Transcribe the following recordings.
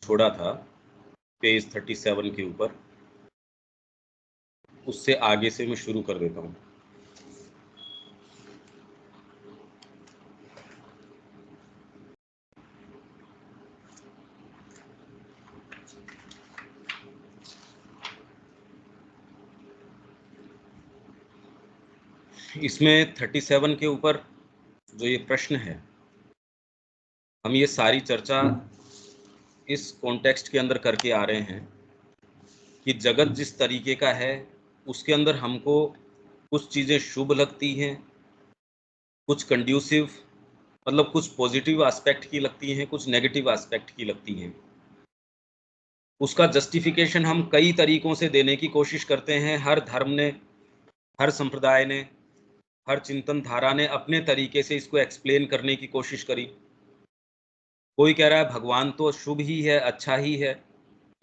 छोड़ा था पेज 37 के ऊपर, उससे आगे से मैं शुरू कर देता हूँ। इसमें 37 के ऊपर जो ये प्रश्न है, हम ये सारी चर्चा इस कॉन्टेक्स्ट के अंदर करके आ रहे हैं कि जगत जिस तरीके का है उसके अंदर हमको कुछ चीज़ें शुभ लगती हैं, कुछ कंड्यूसिव मतलब कुछ पॉजिटिव एस्पेक्ट की लगती हैं, कुछ नेगेटिव एस्पेक्ट की लगती हैं। उसका जस्टिफिकेशन हम कई तरीकों से देने की कोशिश करते हैं। हर धर्म ने, हर संप्रदाय ने, हर चिंतन धारा ने अपने तरीके से इसको एक्सप्लेन करने की कोशिश करी। कोई कह रहा है भगवान तो शुभ ही है, अच्छा ही है,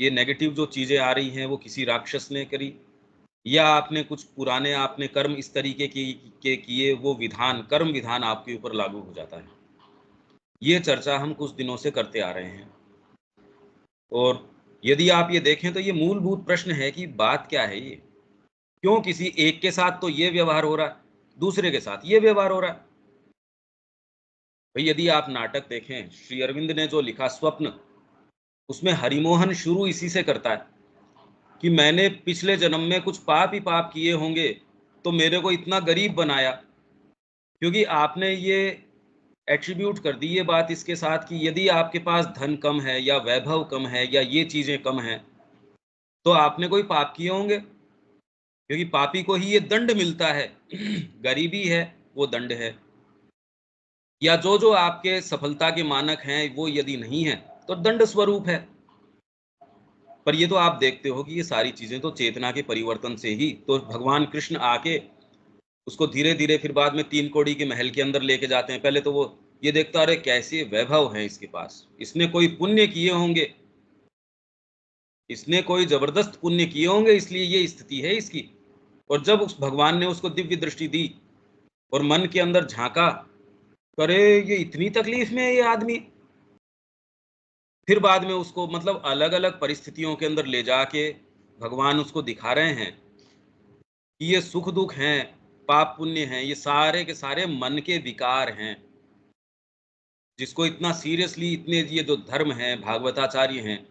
ये नेगेटिव जो चीज़ें आ रही हैं वो किसी राक्षस ने करी, या आपने कुछ पुराने आपने कर्म इस तरीके के किए, वो विधान, कर्म विधान आपके ऊपर लागू हो जाता है। ये चर्चा हम कुछ दिनों से करते आ रहे हैं। और यदि आप ये देखें तो ये मूलभूत प्रश्न है कि बात क्या है, ये क्यों किसी एक के साथ तो ये व्यवहार हो रहा है, दूसरे के साथ ये व्यवहार हो रहा है। भाई यदि आप नाटक देखें, श्री अरविंद ने जो लिखा स्वप्न, उसमें हरिमोहन शुरू इसी से करता है कि मैंने पिछले जन्म में कुछ पाप ही पाप किए होंगे तो मेरे को इतना गरीब बनाया। क्योंकि आपने ये एट्रीब्यूट कर दी ये बात इसके साथ कि यदि आपके पास धन कम है या वैभव कम है या ये चीज़ें कम हैं तो आपने कोई पाप किए होंगे, क्योंकि पापी को ही ये दंड मिलता है। गरीबी है वो दंड है, या जो जो आपके सफलता के मानक हैं वो यदि नहीं है तो दंड स्वरूप है। पर ये तो आप देखते हो कि ये सारी चीजें तो चेतना के परिवर्तन से ही तो भगवान कृष्ण आके उसको धीरे धीरे फिर बाद में 3 कौड़ी के महल के अंदर लेके जाते हैं। पहले तो वो ये देखता, अरे कैसे वैभव है इसके पास, इसने कोई पुण्य किए होंगे, इसने कोई जबरदस्त पुण्य किए होंगे इसलिए ये स्थिति है इसकी। और जब उस भगवान ने उसको दिव्य दृष्टि दी और मन के अंदर झांका, अरे ये इतनी तकलीफ में है ये आदमी, फिर बाद में उसको मतलब अलग अलग परिस्थितियों के अंदर ले जाके भगवान उसको दिखा रहे हैं कि ये सुख दुख हैं, पाप पुण्य हैं, ये सारे के सारे मन के विकार हैं। जिसको इतना सीरियसली, इतने ये जो धर्म है, भागवताचार्य हैं,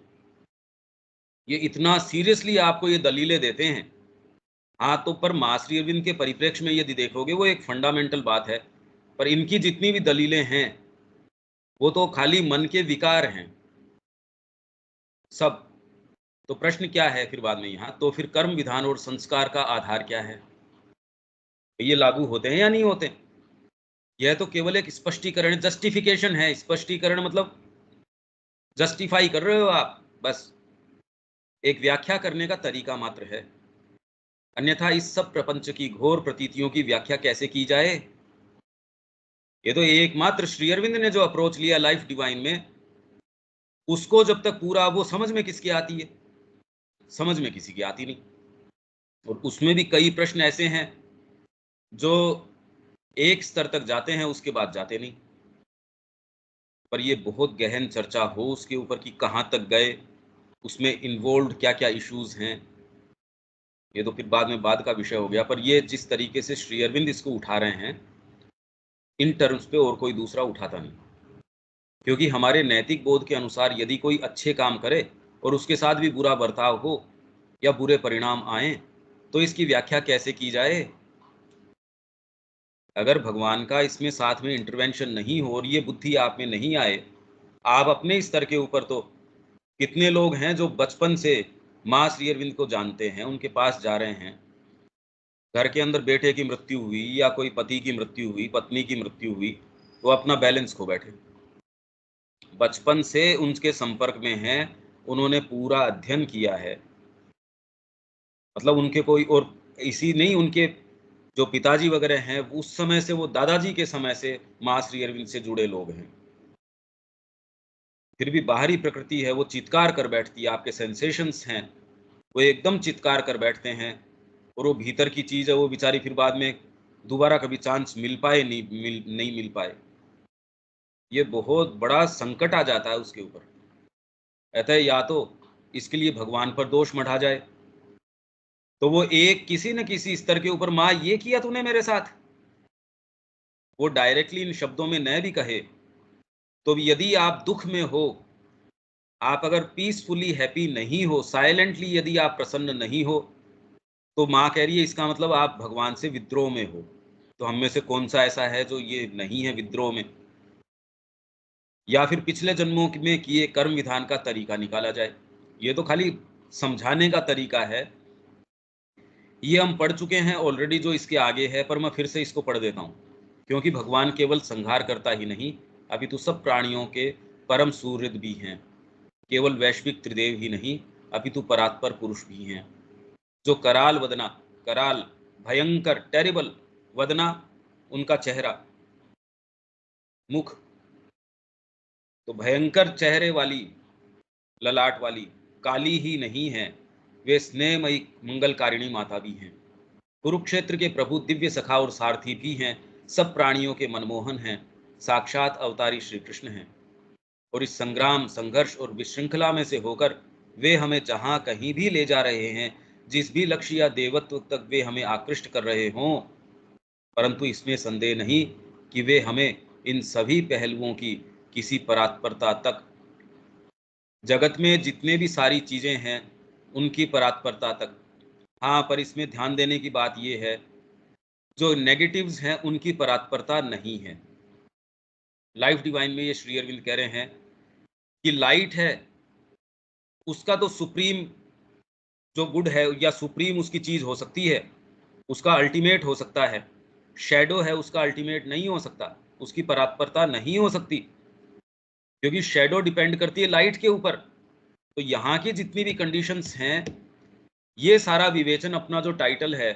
ये इतना सीरियसली आपको ये दलीलें देते हैं। हाँ, तो पर माँ श्री अरविंद के परिप्रेक्ष्य में यदि देखोगे वो एक फंडामेंटल बात है, पर इनकी जितनी भी दलीलें हैं वो तो खाली मन के विकार हैं सब। तो प्रश्न क्या है फिर बाद में यहाँ, तो फिर कर्म विधान और संस्कार का आधार क्या है, ये लागू होते हैं या नहीं होते? यह तो केवल एक स्पष्टीकरण, जस्टिफिकेशन है। स्पष्टीकरण मतलब जस्टिफाई कर रहे हो आप, बस एक व्याख्या करने का तरीका मात्र है। अन्यथा इस सब प्रपंच की घोर प्रतीतियों की व्याख्या कैसे की जाए? ये तो एकमात्र श्री अरविंद ने जो अप्रोच लिया लाइफ डिवाइन में, उसको जब तक पूरा वो समझ में किसकी आती है? समझ में किसी की आती नहीं। और उसमें भी कई प्रश्न ऐसे हैं जो एक स्तर तक जाते हैं, उसके बाद जाते नहीं। पर ये बहुत गहन चर्चा हो उसके ऊपर कि कहाँ तक गए, उसमें इन्वॉल्व क्या क्या इश्यूज हैं, ये तो फिर बाद में बाद का विषय हो गया। पर ये जिस तरीके से श्री अरविंद इसको उठा रहे हैं, इन टर्म्स पे और कोई दूसरा उठाता नहीं। क्योंकि हमारे नैतिक बोध के अनुसार यदि कोई अच्छे काम करे और उसके साथ भी बुरा बर्ताव हो या बुरे परिणाम आए तो इसकी व्याख्या कैसे की जाए? अगर भगवान का इसमें साथ में इंटरवेंशन नहीं हो और ये बुद्धि आप में नहीं आए, आप अपने स्तर के ऊपर तो कितने लोग हैं जो बचपन से माँ श्री अरविंद को जानते हैं, उनके पास जा रहे हैं, घर के अंदर बेटे की मृत्यु हुई या कोई पति की मृत्यु हुई, पत्नी की मृत्यु हुई, वो अपना बैलेंस खो बैठे। बचपन से उनके संपर्क में हैं, उन्होंने पूरा अध्ययन किया है, मतलब उनके कोई और इसी नहीं, उनके जो पिताजी वगैरह हैं उस समय से, वो दादाजी के समय से माँ श्री अरविंद से जुड़े लोग हैं। फिर भी बाहरी प्रकृति है वो चित्कार कर बैठती है, आपके सेंसेशंस हैं वो एकदम चित्कार कर बैठते हैं, और वो भीतर की चीज़ है वो बेचारी फिर बाद में दोबारा कभी चांस मिल पाए नहीं मिल पाए, ये बहुत बड़ा संकट आ जाता है उसके ऊपर। अतः या तो इसके लिए भगवान पर दोष मढ़ा जाए, तो वो एक किसी न किसी स्तर के ऊपर, माँ ये किया तूने मेरे साथ, वो डायरेक्टली इन शब्दों में न भी कहे, तो यदि आप दुख में हो, आप अगर पीसफुली हैप्पी नहीं हो, साइलेंटली यदि आप प्रसन्न नहीं हो, तो माँ कह रही है इसका मतलब आप भगवान से विद्रोह में हो। तो हम में से कौन सा ऐसा है जो ये नहीं है विद्रोह में? या फिर पिछले जन्मों में किए कर्म विधान का तरीका निकाला जाए। ये तो खाली समझाने का तरीका है, ये हम पढ़ चुके हैं ऑलरेडी जो इसके आगे है, पर मैं फिर से इसको पढ़ देता हूँ, क्योंकि भगवान केवल संहार करता ही नहीं, अपितु सब प्राणियों के परम सुहृद भी हैं। केवल वैश्विक त्रिदेव ही नहीं, अपितु परात्पर पुरुष भी हैं, जो कराल वदना, कराल भयंकर टेरिबल, वदना उनका चेहरा, मुख, तो भयंकर चेहरे वाली, ललाट वाली काली ही नहीं है, वे स्नेहमयी मंगलकारिणी माता भी हैं। कुरुक्षेत्र के प्रभु दिव्य सखा और सारथी भी हैं, सब प्राणियों के मनमोहन हैं, साक्षात अवतारी श्री कृष्ण हैं। और इस संग्राम, संघर्ष और विश्रृंखला में से होकर वे हमें जहां कहीं भी ले जा रहे हैं, जिस भी लक्ष्य या देवत्व तक वे हमें आकृष्ट कर रहे हों, परंतु इसमें संदेह नहीं कि वे हमें इन सभी पहलुओं की किसी परात्परता तक, जगत में जितने भी सारी चीजें हैं उनकी परात्परता तक, हाँ पर इसमें ध्यान देने की बात यह है, जो नेगेटिव्स हैं उनकी परात्परता नहीं है। लाइफ डिवाइन में ये श्री अरविंद कह रहे हैं कि लाइट है, उसका तो सुप्रीम जो गुड है या सुप्रीम उसकी चीज हो सकती है, उसका अल्टीमेट हो सकता है। शैडो है, उसका अल्टीमेट नहीं हो सकता, उसकी परात्परता नहीं हो सकती, क्योंकि शैडो डिपेंड करती है लाइट के ऊपर। तो यहाँ की जितनी भी कंडीशंस हैं, ये सारा विवेचन अपना जो टाइटल है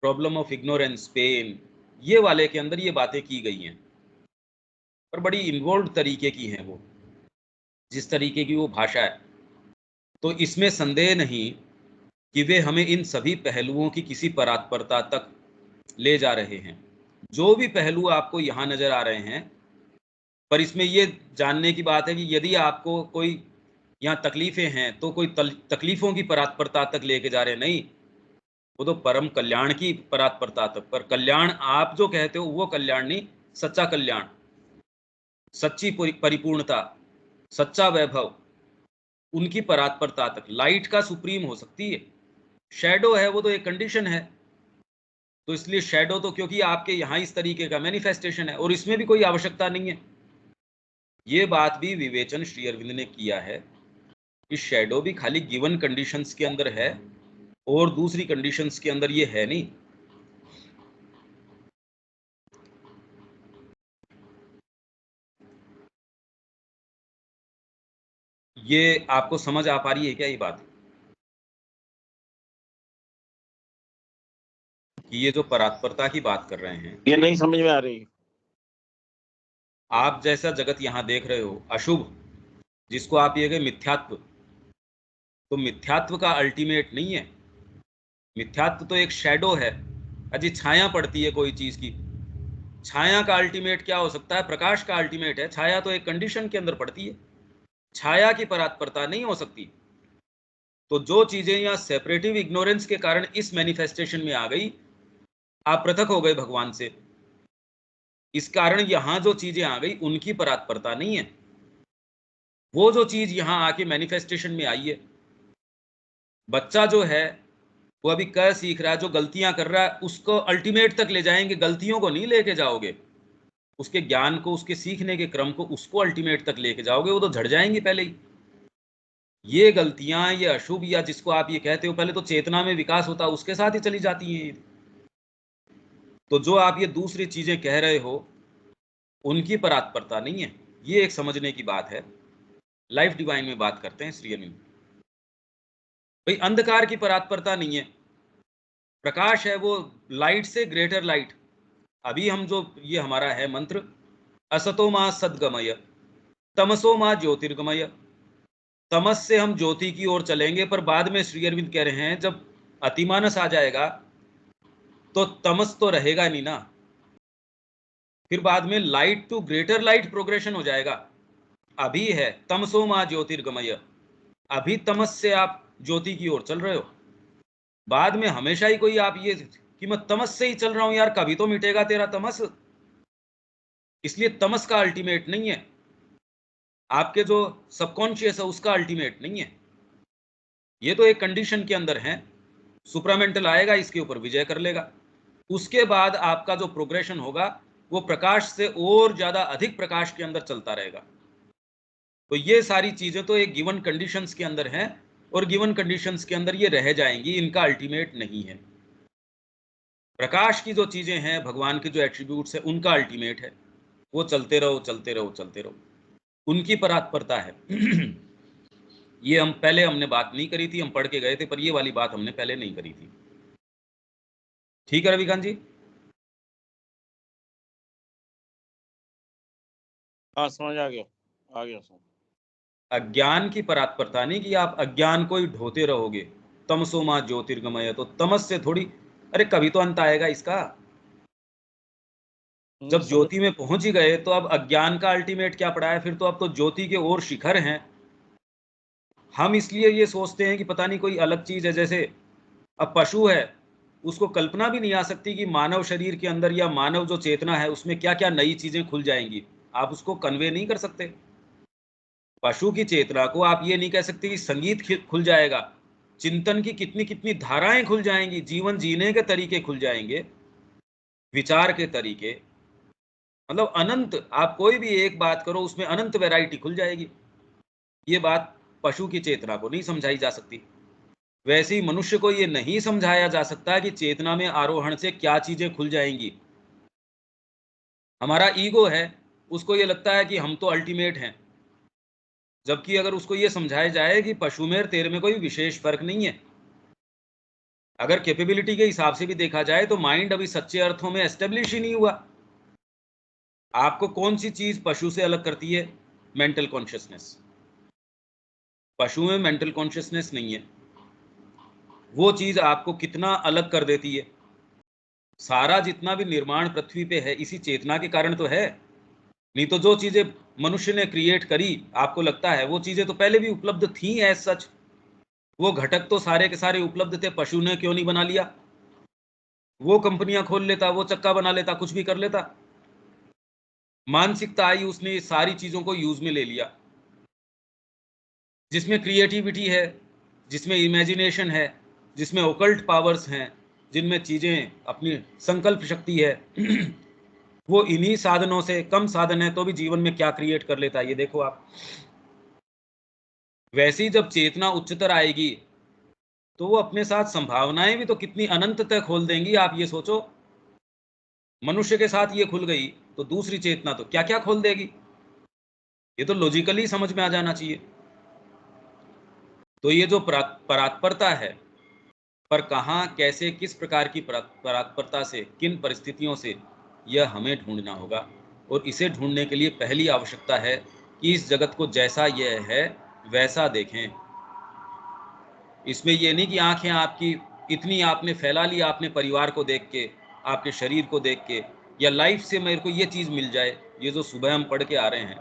प्रॉब्लम ऑफ इग्नोरेंस पेन, ये वाले के अंदर ये बातें की गई हैं, पर बड़ी इन्वॉल्व तरीके की हैं वो, जिस तरीके की वो भाषा है। तो इसमें संदेह नहीं कि वे हमें इन सभी पहलुओं की किसी परात्परता तक ले जा रहे हैं। जो भी पहलू आपको यहाँ नजर आ रहे हैं, पर इसमें ये जानने की बात है कि यदि आपको कोई यहाँ तकलीफें हैं, तो कोई तकलीफों की परात्परता तक लेके जा रहे नहीं, वो तो परम कल्याण की परात्परता तक। पर कल्याण आप जो कहते हो वो कल्याण नहीं, सच्चा कल्याण, सच्ची परिपूर्णता, सच्चा वैभव, उनकी परात्परता तक लाइट का सुप्रीम हो सकती है। शैडो है वो तो एक कंडीशन है, तो इसलिए शैडो तो क्योंकि आपके यहाँ इस तरीके का मैनिफेस्टेशन है और इसमें भी कोई आवश्यकता नहीं है। ये बात भी विवेचन श्री अरविंद ने किया है कि शैडो भी खाली गिवन कंडीशंस के अंदर है और दूसरी कंडीशंस के अंदर ये है नहीं। ये आपको समझ आ पा रही है क्या ये बात, कि ये जो परात्परता की बात कर रहे हैं, ये नहीं समझ में आ रही। आप जैसा जगत यहाँ देख रहे हो अशुभ, जिसको आप ये कहे मिथ्यात्व, तो मिथ्यात्व का अल्टीमेट नहीं है। मिथ्यात्व तो एक शैडो है, अजी छाया पड़ती है कोई चीज की, छाया का अल्टीमेट क्या हो सकता है? प्रकाश का अल्टीमेट है। छाया तो एक कंडीशन के अंदर पड़ती है, छाया की परात्परता नहीं हो सकती। तो जो चीजें यहाँ सेपरेटिव इग्नोरेंस के कारण इस मैनिफेस्टेशन में आ गई, आप पृथक हो गए भगवान से, इस कारण यहां जो चीजें आ गई उनकी परात्परता नहीं है। वो जो चीज यहां आके मैनिफेस्टेशन में आई है, बच्चा जो है वो अभी क्या सीख रहा है, जो गलतियां कर रहा है उसको अल्टीमेट तक ले जाएंगे, गलतियों को नहीं लेके जाओगे, उसके ज्ञान को, उसके सीखने के क्रम को, उसको अल्टीमेट तक लेके जाओगे, वो तो झड़ जाएंगे पहले ही। ये गलतियां, ये अशुभ या जिसको आप ये कहते हो, पहले तो चेतना में विकास होता है उसके साथ ही चली जाती हैं। तो जो आप ये दूसरी चीजें कह रहे हो उनकी परात्परता नहीं है, ये एक समझने की बात है। लाइफ डिवाइन में बात करते हैं श्री अरविंद भाई, अंधकार की परात्परता नहीं है, प्रकाश है वो, लाइट से ग्रेटर लाइट। अभी हम जो ये हमारा है मंत्र, असतो मां सद्गमय, तमसो मां ज्योतिर्गमय, तमस से हम ज्योति की ओर चलेंगे, पर बाद में श्री अरविंद कह रहे हैं जब अतिमानस आ जाएगा तो तमस तो रहेगा नहीं ना, फिर बाद में light to greater light progression हो जाएगा। अभी है तमसो मां ज्योतिर्गमय, अभी तमस से आप ज्योति की ओर चल रहे हो, बाद में हमेशा ही कोई आप ये कि मैं तमस से ही चल रहा हूं यार, कभी तो मिटेगा तेरा तमस। इसलिए तमस का अल्टीमेट नहीं है, आपके जो सबकॉन्शियस है उसका अल्टीमेट नहीं है। ये तो एक कंडीशन के अंदर है, सुप्रामेंटल आएगा, इसके ऊपर विजय कर लेगा। उसके बाद आपका जो प्रोग्रेशन होगा वो प्रकाश से और ज्यादा अधिक प्रकाश के अंदर चलता रहेगा। तो ये सारी चीजें तो एक गिवन कंडीशंस के अंदर हैं, और गिवन कंडीशंस के अंदर ये रह जाएंगी, इनका अल्टीमेट नहीं है। प्रकाश की जो चीजें हैं, भगवान के जो एट्रीब्यूट्स हैं, उनका अल्टीमेट है। वो चलते रहो चलते रहो चलते रहो, उनकी परात्परता है। ये हम पहले हमने बात नहीं करी थी, हम पढ़ के गए थे, पर ये वाली बात हमने पहले नहीं करी थी। ठीक है रविकांत जी? हाँ समझ आ गया समझ। अज्ञान की परात्परता नहीं कि आप अज्ञान को ही ढोते रहोगे, तमसो मां ज्योतिर्गमय, तो तमस से थोड़ी, अरे कभी तो अंत आएगा इसका। जब ज्योति में पहुंच ही गए तो अब अज्ञान का अल्टीमेट क्या पड़ा है फिर? तो अब तो ज्योति के और शिखर हैं। हम इसलिए ये सोचते हैं कि पता नहीं कोई अलग चीज है, जैसे अब पशु है, उसको कल्पना भी नहीं आ सकती कि मानव शरीर के अंदर या मानव जो चेतना है उसमें क्या क्या नई चीजें खुल जाएंगी। आप उसको कन्वे नहीं कर सकते। पशु की चेतना को आप ये नहीं कह सकते कि संगीत खुल जाएगा, चिंतन की कितनी कितनी धाराएं खुल जाएंगी, जीवन जीने के तरीके खुल जाएंगे, विचार के तरीके, मतलब अनंत। आप कोई भी एक बात करो उसमें अनंत वैरायटी खुल जाएगी। ये बात पशु की चेतना को नहीं समझाई जा सकती। वैसे ही मनुष्य को ये नहीं समझाया जा सकता कि चेतना में आरोहण से क्या चीजें खुल जाएंगी। हमारा ईगो है, उसको ये लगता है कि हम तो अल्टीमेट हैं, जबकि अगर उसको ये समझाया जाए कि पशु में और तेरे में कोई विशेष फर्क नहीं है। अगर कैपेबिलिटी के हिसाब से भी देखा जाए तो माइंड अभी सच्चे अर्थों में एस्टेब्लिश ही नहीं हुआ। आपको कौन सी चीज पशु से अलग करती है? Mental consciousness. पशु में मेंटल कॉन्शियसनेस नहीं है। वो चीज आपको कितना अलग कर देती है। सारा जितना भी निर्माण पृथ्वी पे है इसी चेतना के कारण तो है। नहीं तो जो चीजें मनुष्य ने क्रिएट करी, आपको लगता है वो चीजें तो पहले भी उपलब्ध थी एज सच। वो घटक तो सारे के सारे उपलब्ध थे, पशु ने क्यों नहीं बना लिया? वो कंपनियां खोल लेता, वो चक्का बना लेता, कुछ भी कर लेता। मानसिकता आई, उसने सारी चीजों को यूज में ले लिया। जिसमें क्रिएटिविटी है, जिसमें इमेजिनेशन है, जिसमें ओकल्ट पावर्स हैं, जिनमें चीजें अपनी संकल्प शक्ति है, वो इन्हीं साधनों से, कम साधन है तो भी जीवन में क्या क्रिएट कर लेता है, ये देखो आप। वैसे ही जब चेतना उच्चतर आएगी तो वो अपने साथ संभावनाएं भी तो कितनी अनंत तक खोल देंगी। आप ये सोचो, मनुष्य के साथ ये खुल गई तो दूसरी चेतना तो क्या क्या खोल देगी। ये तो लॉजिकली समझ में आ जाना चाहिए। तो ये जो परात्परता है, पर कहाँ कैसे किस प्रकार की परात्परता से, किन परिस्थितियों से, यह हमें ढूंढना होगा। और इसे ढूंढने के लिए पहली आवश्यकता है कि इस जगत को जैसा यह है वैसा देखें। इसमें यह नहीं कि आंखें आपकी इतनी आपने फैला ली, आपने परिवार को देख के, आपके शरीर को देख के, या लाइफ से मेरे को ये चीज मिल जाए। ये जो सुबह हम पढ़ के आ रहे हैं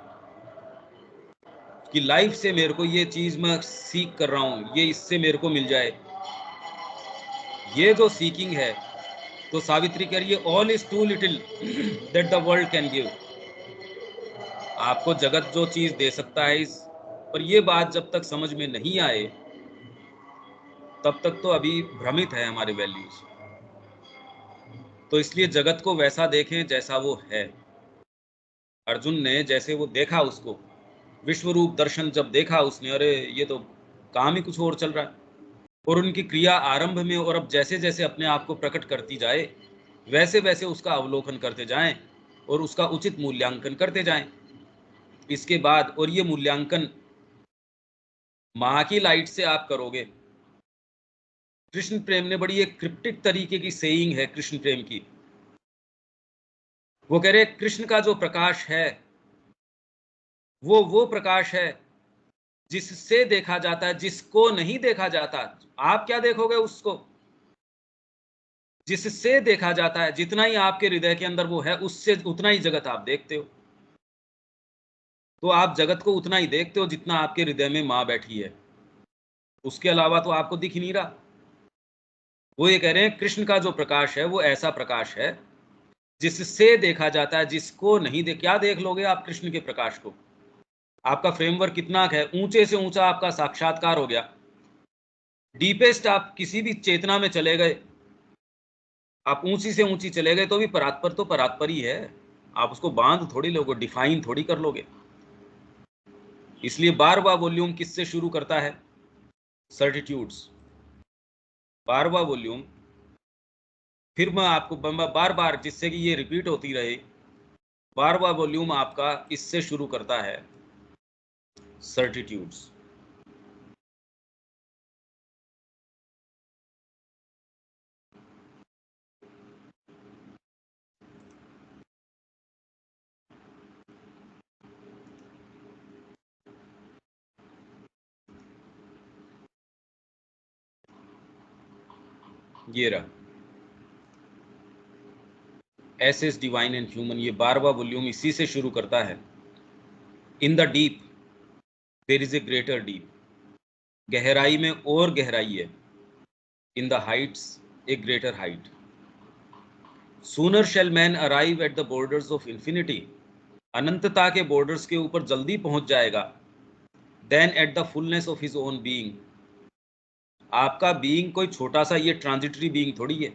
कि लाइफ से मेरे को ये चीज मैं सीख कर रहा हूं, ये इससे मेरे को मिल जाए, ये जो सीकिंग है, तो सावित्री कह रही है all is too little that the world can give. आपको जगत जो चीज दे सकता है इस, पर ये बात जब तक समझ में नहीं आए तब तक तो अभी भ्रमित है हमारे वैल्यूज। तो इसलिए जगत को वैसा देखें जैसा वो है। अर्जुन ने जैसे वो देखा, उसको विश्वरूप दर्शन जब देखा उसने, अरे ये तो काम ही कुछ और चल रहा है। और उनकी क्रिया आरंभ में और अब जैसे जैसे अपने आप को प्रकट करती जाए वैसे वैसे उसका अवलोकन करते जाएं और उसका उचित मूल्यांकन करते जाएं। इसके बाद, और ये मूल्यांकन माँ की लाइट से आप करोगे। कृष्ण प्रेम ने बड़ी एक क्रिप्टिक तरीके की सेइंग है कृष्ण प्रेम की। वो कह रहे कृष्ण का जो प्रकाश है वो प्रकाश है जिससे देखा जाता है, जिसको नहीं देखा जाता। आप क्या देखोगे उसको? जिससे देखा जाता है, जितना ही आपके हृदय के अंदर वो है उससे उतना ही जगत आप देखते हो। तो आप जगत को उतना ही देखते हो जितना आपके हृदय में माँ बैठी है। उसके अलावा तो आपको दिख ही नहीं रहा। वो ये कह रहे हैं कृष्ण का जो प्रकाश है वो ऐसा प्रकाश है जिससे देखा जाता है, जिसको नहीं देख, क्या देख लोगे आप कृष्ण के प्रकाश को? आपका फ्रेमवर्क कितना है, ऊंचे से ऊंचा आपका साक्षात्कार हो गया, डीपेस्ट आप किसी भी चेतना में चले गए, आप ऊंची से ऊंची चले गए तो भी परात्पर तो परात्पर ही है। आप उसको बांध थोड़ी लोगे, डिफाइन थोड़ी कर लोगे। इसलिए 12वां वॉल्यूम किससे शुरू करता है? सर्टिट्यूड्स। 12वां वॉल्यूम, फिर मैं आपको बार बार, जिससे कि ये रिपीट होती रहे, 12वां वॉल्यूम आपका इससे शुरू करता है, सर्टिट्यूड्स। ये रहा एसेस डिवाइन एंड ह्यूमन, ये 12वां वॉल्यूम इसी से शुरू करता है। In the deep there is a greater deep, गहराई में और गहराई है। In the heights a greater height. Sooner shall man arrive at the borders of infinity, अनंतता के बॉर्डर्स के ऊपर जल्दी पहुंच जाएगा, then at the fullness of his own being. आपका बीइंग कोई छोटा सा ये ट्रांजिटरी बीइंग थोड़ी है।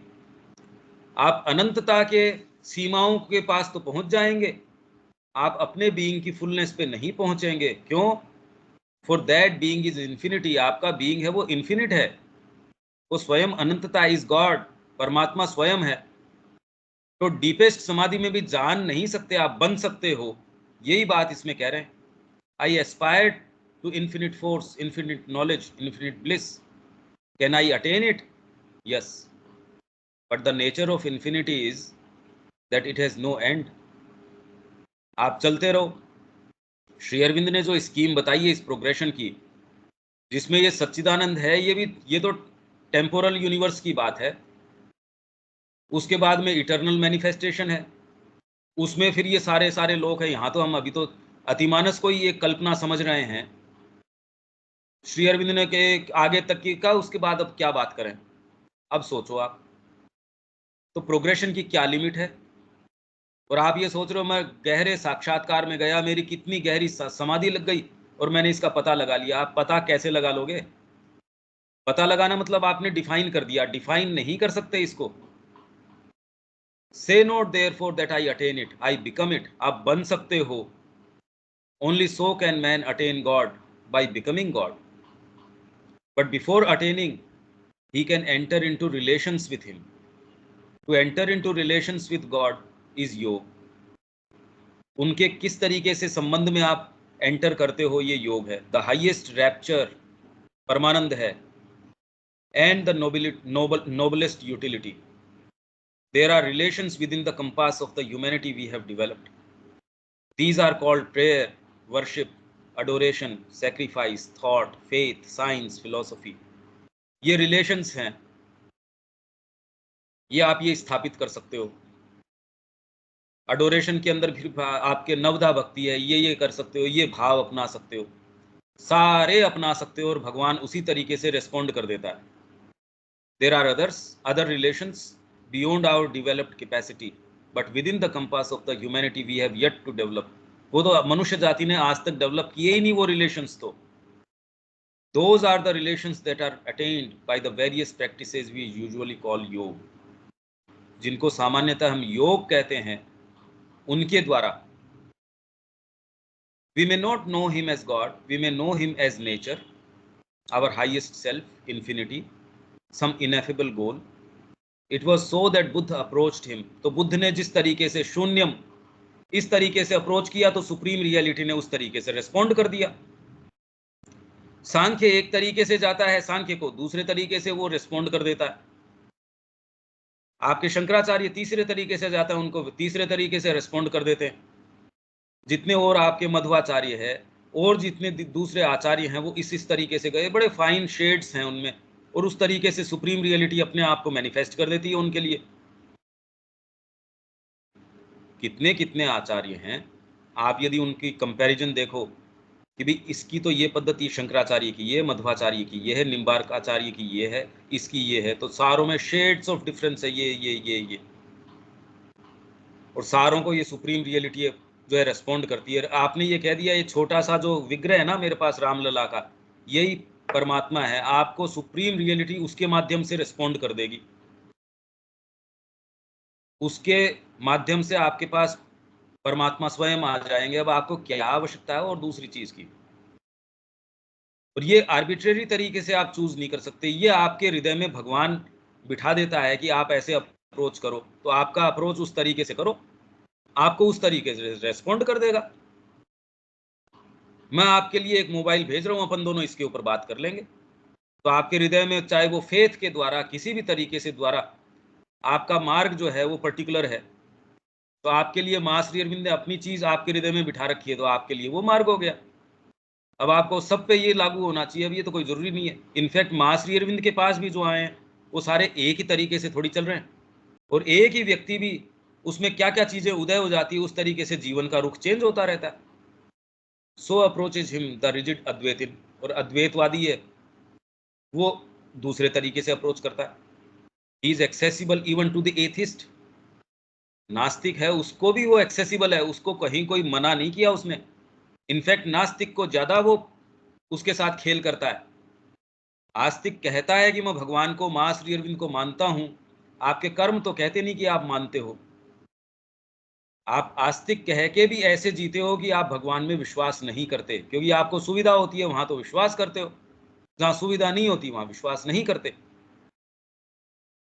आप अनंतता के सीमाओं के पास तो पहुंच जाएंगे, आप अपने बीइंग की फुलनेस पे नहीं पहुंचेंगे। क्यों? For that being is infinity, आपका बीइंग है वो इन्फिनिट है, वो स्वयं अनंतता, इज गॉड, परमात्मा स्वयं है। तो डीपेस्ट समाधि में भी जान नहीं सकते आप, बन सकते हो, यही बात इसमें कह रहे हैं। I aspire to infinite force, infinite knowledge, infinite bliss, can I attain it? Yes, but the nature of infinity is that it has no end. आप चलते रहो। श्री अरविंद ने जो स्कीम बताई है इस प्रोग्रेशन की, जिसमें ये सच्चिदानंद है, ये तो टेम्पोरल यूनिवर्स की बात है। उसके बाद में इटर्नल मैनिफेस्टेशन है, उसमें फिर ये सारे सारे लोग हैं। यहाँ तो हम अभी तो अतिमानस को ही एक कल्पना समझ रहे हैं। श्री अरविंद ने के आगे तक की का, उसके बाद अब क्या बात करें? अब सोचो आप, तो प्रोग्रेशन की क्या लिमिट है? और आप ये सोच रहे हो मैं गहरे साक्षात्कार में गया, मेरी कितनी गहरी समाधि लग गई और मैंने इसका पता लगा लिया। आप पता कैसे लगा लोगे? पता लगाना मतलब आपने डिफाइन कर दिया, डिफाइन नहीं कर सकते इसको। Say not there for that I attain it, I become it. आप बन सकते हो। Only so can man attain God, by becoming God. But before attaining he can enter into relations with him. To enter into relations with God is योग। उनके किस तरीके से संबंध में आप एंटर करते हो, ये योग है। द हाईएस्ट रैप्चर परमानंद है, and the noblest utility. There are relations within the compass of the humanity we have developed. These are called prayer, worship, adoration, sacrifice, thought, faith, science, philosophy. ये relations हैं, ये आप ये स्थापित कर सकते हो। अडोरेशन के अंदर फिर आपके नवधा भक्ति है, ये कर सकते हो, ये भाव अपना सकते हो, सारे अपना सकते हो, और भगवान उसी तरीके से रेस्पॉन्ड कर देता है। There are other relations beyond our developed capacity, but within the compass of the humanity we have yet to develop. वो तो मनुष्य जाति ने आज तक डेवलप किए ही नहीं वो रिलेशंस। तो those are the relations that are attained by the various practices we usually call yoga, जिनको सामान्यतः हम योग कहते हैं, उनके द्वारा। We may not know him as God, we may know him as nature, our highest self, infinity, some ineffable goal. It was so that Buddha approached him. तो बुद्ध ने जिस तरीके से शून्यम इस तरीके से अप्रोच किया, तो सुप्रीम रियलिटी ने उस तरीके से रेस्पॉन्ड कर दिया। सांख्य एक तरीके से जाता है, सांख्य को दूसरे तरीके से वो रेस्पॉन्ड कर देता है। आपके शंकराचार्य तीसरे तरीके से जाता है, उनको तीसरे तरीके से रेस्पॉन्ड कर देते हैं। जितने और आपके मध्वाचार्य है और जितने दूसरे आचार्य हैं, वो इस तरीके से गए, बड़े फाइन शेड्स हैं उनमें, और उस तरीके से सुप्रीम रियलिटी अपने आप को मैनिफेस्ट कर देती है उनके लिए। कितने कितने आचार्य हैं, आप यदि उनकी कंपैरिजन देखो, कि भाई इसकी तो ये पद्धति शंकराचार्य की, ये मध्वाचार्य की, ये है निम्बार्काचार्य की, ये है इसकी, ये है, तो सारों में शेड्स ऑफ डिफरेंस है, ये और सारों को ये सुप्रीम रियलिटी जो है रेस्पॉन्ड करती है। आपने ये कह दिया ये छोटा सा जो विग्रह है ना मेरे पास रामलला का, यही परमात्मा है, आपको सुप्रीम रियलिटी उसके माध्यम से रेस्पॉन्ड कर देगी, उसके माध्यम से आपके पास परमात्मा स्वयं आ जाएंगे। अब आपको क्या आवश्यकता है और दूसरी चीज की, और ये आर्बिट्रेरी तरीके से आप चूज नहीं कर सकते, ये आपके हृदय में भगवान बिठा देता है कि आप ऐसे अप्रोच करो, तो आपका अप्रोच उस तरीके से करो, आपको उस तरीके से रेस्पॉन्ड कर देगा। मैं आपके लिए एक मोबाइल भेज रहा हूं, अपन दोनों इसके ऊपर बात कर लेंगे, तो आपके हृदय में चाहे वो फेथ के द्वारा किसी भी तरीके से द्वारा आपका मार्ग जो है वो पर्टिकुलर है, तो आपके लिए मां श्री अरविंद ने अपनी चीज आपके हृदय में बिठा रखी है, तो आपके लिए वो मार्ग हो गया। अब आपको सब पे ये लागू होना चाहिए, अब ये तो कोई जरूरी नहीं है। इनफैक्ट मां श्री अरविंद के पास भी जो आए हैं वो सारे एक ही तरीके से थोड़ी चल रहे हैं, और एक ही व्यक्ति भी उसमें क्या क्या चीजें उदय हो जाती है उस तरीके से जीवन का रुख चेंज होता रहता है। सो अप्रोचेज हिम द रिजिड अद्वैतिन, और अद्वैतवादी है वो दूसरे तरीके से अप्रोच करता है। He is accessible even to the atheist, नास्तिक है उसको भी वो एक्सेसिबल है, उसको कहीं कोई मना नहीं किया उसने। इनफैक्ट नास्तिक को ज्यादा वो उसके साथ खेल करता है। आस्तिक कहता है कि मैं भगवान को, मां श्री अरविंद को मानता हूं, आपके कर्म तो कहते नहीं कि आप मानते हो। आप आस्तिक कह के भी ऐसे जीते हो कि आप भगवान में विश्वास नहीं करते, क्योंकि आपको सुविधा होती है वहां तो विश्वास करते हो, जहां सुविधा नहीं होती वहां विश्वास नहीं करते।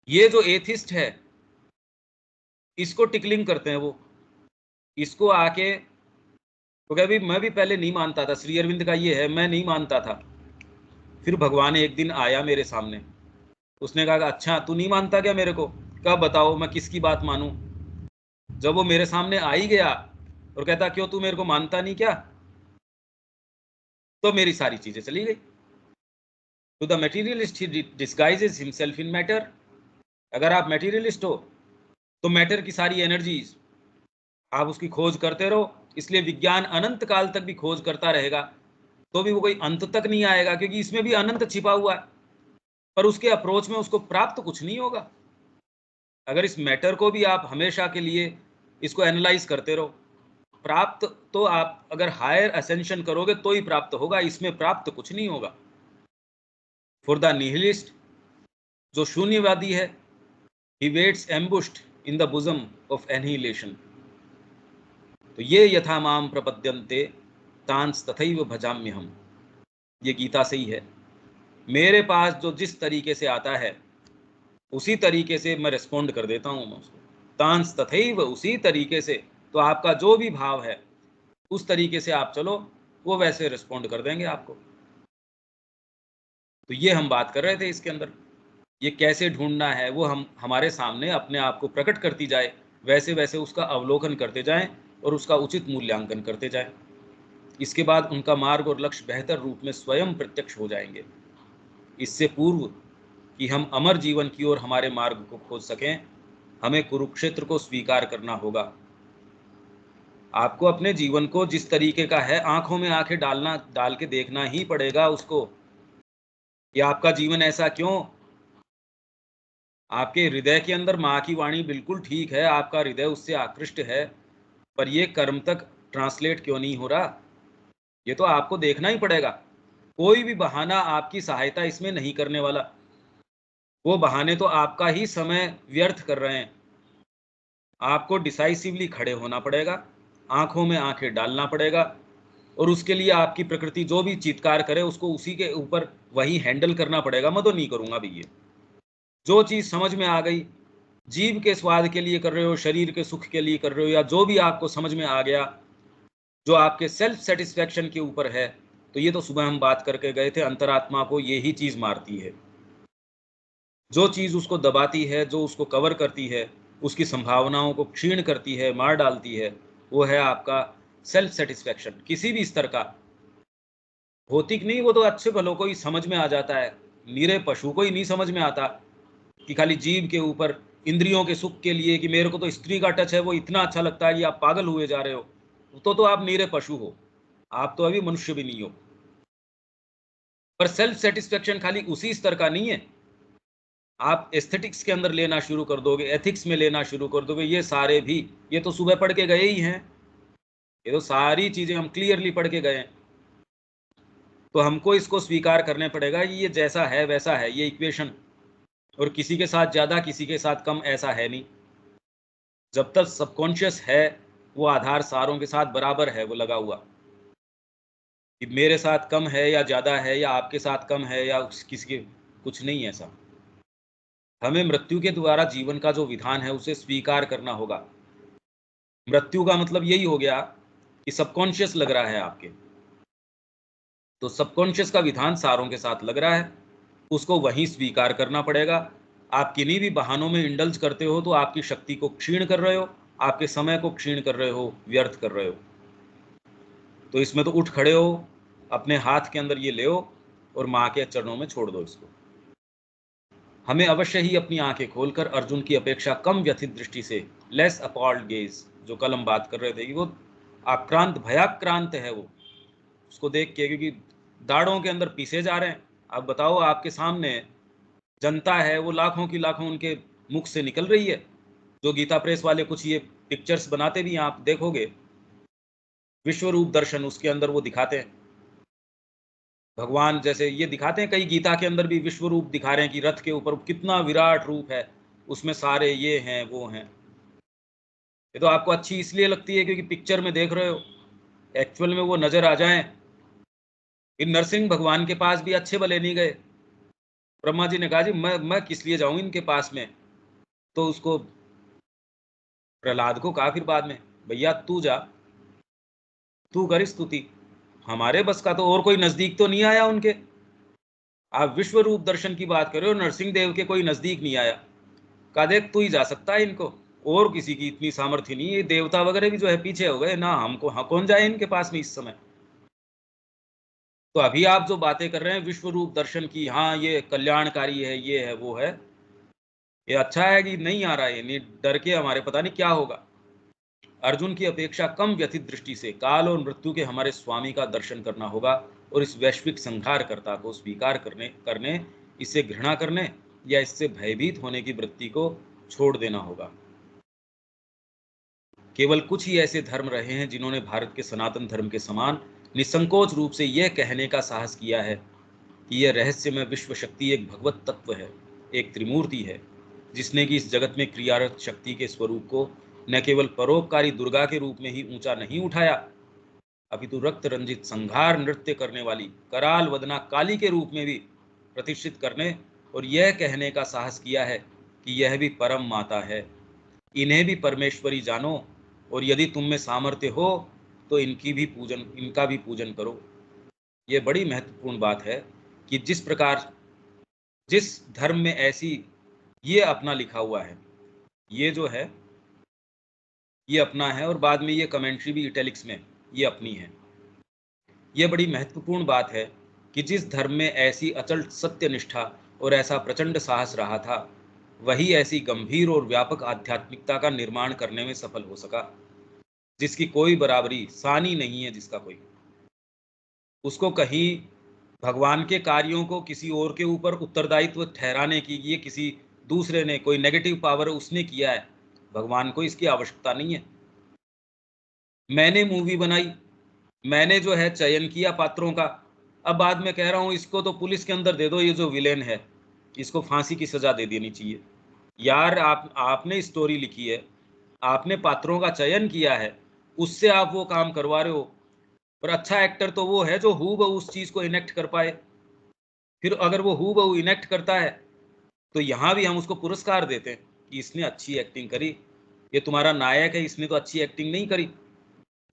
ये जो एथिस्ट है इसको टिकलिंग करते हैं वो, इसको आके तो क्या, भी मैं भी पहले नहीं मानता था, श्री अरविंद का ये है, मैं नहीं मानता था। फिर भगवान एक दिन आया मेरे सामने, उसने कहा अच्छा तू नहीं मानता क्या मेरे को, कब बताओ मैं किसकी बात मानूं। जब वो मेरे सामने आ ही गया और कहता क्यों तू मेरे को मानता नहीं क्या, तो मेरी सारी चीजें चली गई। To the materialist he disguises himself in matter. अगर आप मटेरियलिस्ट हो तो मैटर की सारी एनर्जीज आप उसकी खोज करते रहो, इसलिए विज्ञान अनंत काल तक भी खोज करता रहेगा, तो भी वो कोई अंत तक नहीं आएगा, क्योंकि इसमें भी अनंत छिपा हुआ है, पर उसके अप्रोच में उसको प्राप्त कुछ नहीं होगा। अगर इस मैटर को भी आप हमेशा के लिए इसको एनालाइज करते रहो, प्राप्त तो आप अगर हायर असेंशन करोगे तो ही प्राप्त होगा, इसमें प्राप्त कुछ नहीं होगा। फॉर द निहिलिस्ट, जो शून्यवादी है, he waits ambushed in the bosom of annihilation. तो ये यथा माम प्रपद्यन्ते तांस तथैव भजाम्य हम, ये गीता से ही है। मेरे पास जो जिस तरीके से आता है उसी तरीके से मैं रिस्पॉन्ड कर देता हूँ मैं उसको, तांस तथैव, उसी तरीके से। तो आपका जो भी भाव है उस तरीके से आप चलो, वो वैसे रिस्पॉन्ड कर देंगे आपको। तो ये हम बात कर रहे थे इसके अंदर, ये कैसे ढूंढना है, वो हम हमारे सामने अपने आप को प्रकट करती जाए, वैसे वैसे उसका अवलोकन करते जाएं और उसका उचित मूल्यांकन करते जाएं। इसके बाद उनका मार्ग और लक्ष्य बेहतर रूप में स्वयं प्रत्यक्ष हो जाएंगे। इससे पूर्व कि हम अमर जीवन की ओर हमारे मार्ग को खोज सकें, हमें कुरुक्षेत्र को स्वीकार करना होगा। आपको अपने जीवन को जिस तरीके का है आंखों में आंखें डाल के देखना ही पड़ेगा उसको, कि आपका जीवन ऐसा क्यों। आपके हृदय के अंदर माँ की वाणी बिल्कुल ठीक है, आपका हृदय उससे आकृष्ट है, पर ये कर्म तक ट्रांसलेट क्यों नहीं हो रहा, ये तो आपको देखना ही पड़ेगा। कोई भी बहाना आपकी सहायता इसमें नहीं करने वाला, वो बहाने तो आपका ही समय व्यर्थ कर रहे हैं। आपको डिसाइसिवली खड़े होना पड़ेगा, आंखों में आंखें डालना पड़ेगा, और उसके लिए आपकी प्रकृति जो भी चीत्कार करे उसको उसी के ऊपर वही हैंडल करना पड़ेगा। मैं तो नहीं करूंगा भी, ये जो चीज समझ में आ गई, जीव के स्वाद के लिए कर रहे हो, शरीर के सुख के लिए कर रहे हो, या जो भी आपको समझ में आ गया जो आपके सेल्फ सेटिस्फैक्शन के ऊपर है, तो ये तो सुबह हम बात करके गए थे, अंतरात्मा को यही चीज मारती है। जो चीज उसको दबाती है, जो उसको कवर करती है, उसकी संभावनाओं को क्षीण करती है, मार डालती है, वो है आपका सेल्फ सेटिस्फैक्शन, किसी भी स्तर का। भौतिक नहीं, वो तो अच्छे भलों को ही समझ में आ जाता है, निरे पशु को ही नहीं समझ में आता कि खाली जीव के ऊपर इंद्रियों के सुख के लिए कि मेरे को तो स्त्री का टच है वो इतना अच्छा लगता है, कि आप पागल हुए जा रहे हो, तो आप निरे पशु हो। आप तो अभी मनुष्य भी नहीं हो। पर सेल्फ सेटिस्फेक्शन खाली उसी स्तर का नहीं है। आप एस्थेटिक्स के अंदर लेना शुरू कर दोगे, एथिक्स में लेना शुरू कर दोगे, ये सारे भी, ये तो सुबह पढ़ के गए ही हैं, ये तो सारी चीजें हम क्लियरली पढ़ के गए हैं। तो हमको इसको स्वीकार करने पड़ेगा, ये जैसा है वैसा है ये इक्वेशन, और किसी के साथ ज्यादा किसी के साथ कम ऐसा है नहीं। जब तक सबकॉन्शियस है वो आधार सारों के साथ बराबर है, वो लगा हुआ कि मेरे साथ कम है या ज्यादा है या आपके साथ कम है या किसी के, कुछ नहीं ऐसा। हमें मृत्यु के द्वारा जीवन का जो विधान है उसे स्वीकार करना होगा। मृत्यु का मतलब यही हो गया कि सबकॉन्शियस लग रहा है आपके, तो सबकॉन्शियस का विधान सारों के साथ लग रहा है, उसको वहीं स्वीकार करना पड़ेगा। आप किन्हीं भी बहानों में इंडल्ज करते हो तो आपकी शक्ति को क्षीण कर रहे हो, आपके समय को क्षीण कर रहे हो, व्यर्थ कर रहे हो। तो इसमें तो उठ खड़े हो, अपने हाथ के अंदर ये ले और माँ के चरणों में छोड़ दो इसको। हमें अवश्य ही अपनी आंखें खोलकर अर्जुन की अपेक्षा कम व्यथित दृष्टि से, लेस अपॉल्ड गेज, जो कल हम बात कर रहे थे कि वो आक्रांत, भयाक्रांत है वो, उसको देख के, क्योंकि दाढ़ों के अंदर पीसे जा रहे हैं। अब बताओ, आपके सामने जनता है, वो लाखों की लाखों उनके मुख से निकल रही है। जो गीता प्रेस वाले कुछ ये पिक्चर्स बनाते भी हैं, आप देखोगे, विश्व रूप दर्शन, उसके अंदर वो दिखाते हैं भगवान, जैसे ये दिखाते हैं, कई गीता के अंदर भी विश्व रूप दिखा रहे हैं कि रथ के ऊपर कितना विराट रूप है, उसमें सारे ये हैं वो हैं। ये तो आपको अच्छी इसलिए लगती है क्योंकि पिक्चर में देख रहे हो, एक्चुअल में वो नजर आ जाए। इन नरसिंह भगवान के पास भी अच्छे भले नहीं गए। ब्रह्मा जी ने कहा जी मैं किस लिए जाऊं इनके पास में, तो उसको प्रहलाद को कहा फिर बाद में, भैया तू जा, तू कर स्तुति, हमारे बस का तो और कोई नजदीक तो नहीं आया उनके। आप विश्व रूप दर्शन की बात कर रहे हो, नरसिंह देव के कोई नजदीक नहीं आया। कहा देख तू ही जा सकता है इनको, और किसी की इतनी सामर्थ्य नहीं, ये देवता वगैरह भी जो है पीछे हो गए ना, हमको हाँ कौन जाए इनके पास में इस समय। तो अभी आप जो बातें कर रहे हैं विश्व रूप दर्शन की, हाँ ये कल्याणकारी है, ये है वो है, ये अच्छा है कि नहीं आ रहा है, नहीं डर के हमारे पता नहीं क्या होगा। अर्जुन की अपेक्षा कम व्यथित दृष्टि से काल और मृत्यु के हमारे स्वामी का दर्शन करना होगा, और इस वैश्विक संहारकर्ता को स्वीकार करने इसे घृणा करने या इससे भयभीत होने की वृत्ति को छोड़ देना होगा। केवल कुछ ही ऐसे धर्म रहे हैं जिन्होंने भारत के सनातन धर्म के समान निसंकोच रूप से यह कहने का साहस किया है कि यह रहस्यमय विश्व शक्ति एक भगवत तत्व है, एक त्रिमूर्ति है, जिसने कि इस जगत में क्रियारत शक्ति के स्वरूप को न केवल परोपकारी दुर्गा के रूप में ही ऊंचा नहीं उठाया, अपितु रक्त रंजित संहार नृत्य करने वाली कराल वदना काली के रूप में भी प्रतिष्ठित करने और यह कहने का साहस किया है कि यह भी परम माता है, इन्हें भी परमेश्वरी जानो, और यदि तुम में सामर्थ्य हो तो इनका भी पूजन करो। यह बड़ी महत्वपूर्ण बात है कि जिस प्रकार जिस धर्म में ऐसी, ये अपना लिखा हुआ है, ये जो है ये अपना है, और बाद में ये कमेंट्री भी इटैलिक्स में ये अपनी है। यह बड़ी महत्वपूर्ण बात है कि जिस धर्म में ऐसी अचल सत्य निष्ठा और ऐसा प्रचंड साहस रहा था, वही ऐसी गंभीर और व्यापक आध्यात्मिकता का निर्माण करने में सफल हो सका, जिसकी कोई बराबरी, सानी नहीं है जिसका कोई। उसको कहीं भगवान के कार्यों को किसी और के ऊपर उत्तरदायित्व ठहराने की, ये किसी दूसरे ने, कोई नेगेटिव पावर उसने किया है, भगवान को इसकी आवश्यकता नहीं है। मैंने मूवी बनाई, मैंने जो है चयन किया पात्रों का, अब बाद में कह रहा हूँ इसको तो पुलिस के अंदर दे दो, ये जो विलेन है इसको फांसी की सजा दे देनी चाहिए। यार आपने स्टोरी लिखी है, आपने पात्रों का चयन किया है, उससे आप वो काम करवा रहे हो। और अच्छा एक्टर तो वो है जो हूबहू उस चीज को इनेक्ट कर पाए। फिर अगर वो हूबहू इनेक्ट करता है तो यहाँ भी हम उसको पुरस्कार देते हैं कि इसने अच्छी एक्टिंग करी, ये तुम्हारा नायक है, इसने तो अच्छी एक्टिंग नहीं करी,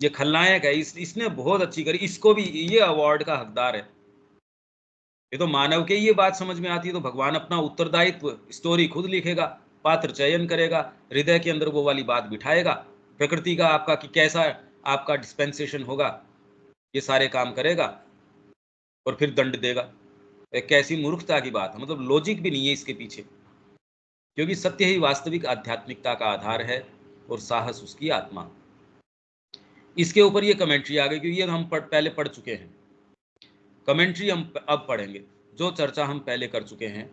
ये खलनायक है, इसने बहुत अच्छी करी, इसको भी ये अवार्ड का हकदार है। ये तो मानव के ये बात समझ में आती है, तो भगवान अपना उत्तरदायित्व स्टोरी खुद लिखेगा, पात्र चयन करेगा, हृदय के अंदर वो वाली बात बिठाएगा, प्रकृति का आपका कि कैसा आपका डिस्पेंसेशन होगा, ये सारे काम करेगा और फिर दंड देगा। एक कैसी मूर्खता की बात है, मतलब लॉजिक भी नहीं है इसके पीछे, क्योंकि सत्य ही वास्तविक आध्यात्मिकता का आधार है और साहस उसकी आत्मा। इसके ऊपर ये कमेंट्री आ गई, क्योंकि ये हम पहले पढ़ चुके हैं। कमेंट्री हम अब पढ़ेंगे, जो चर्चा हम पहले कर चुके हैं।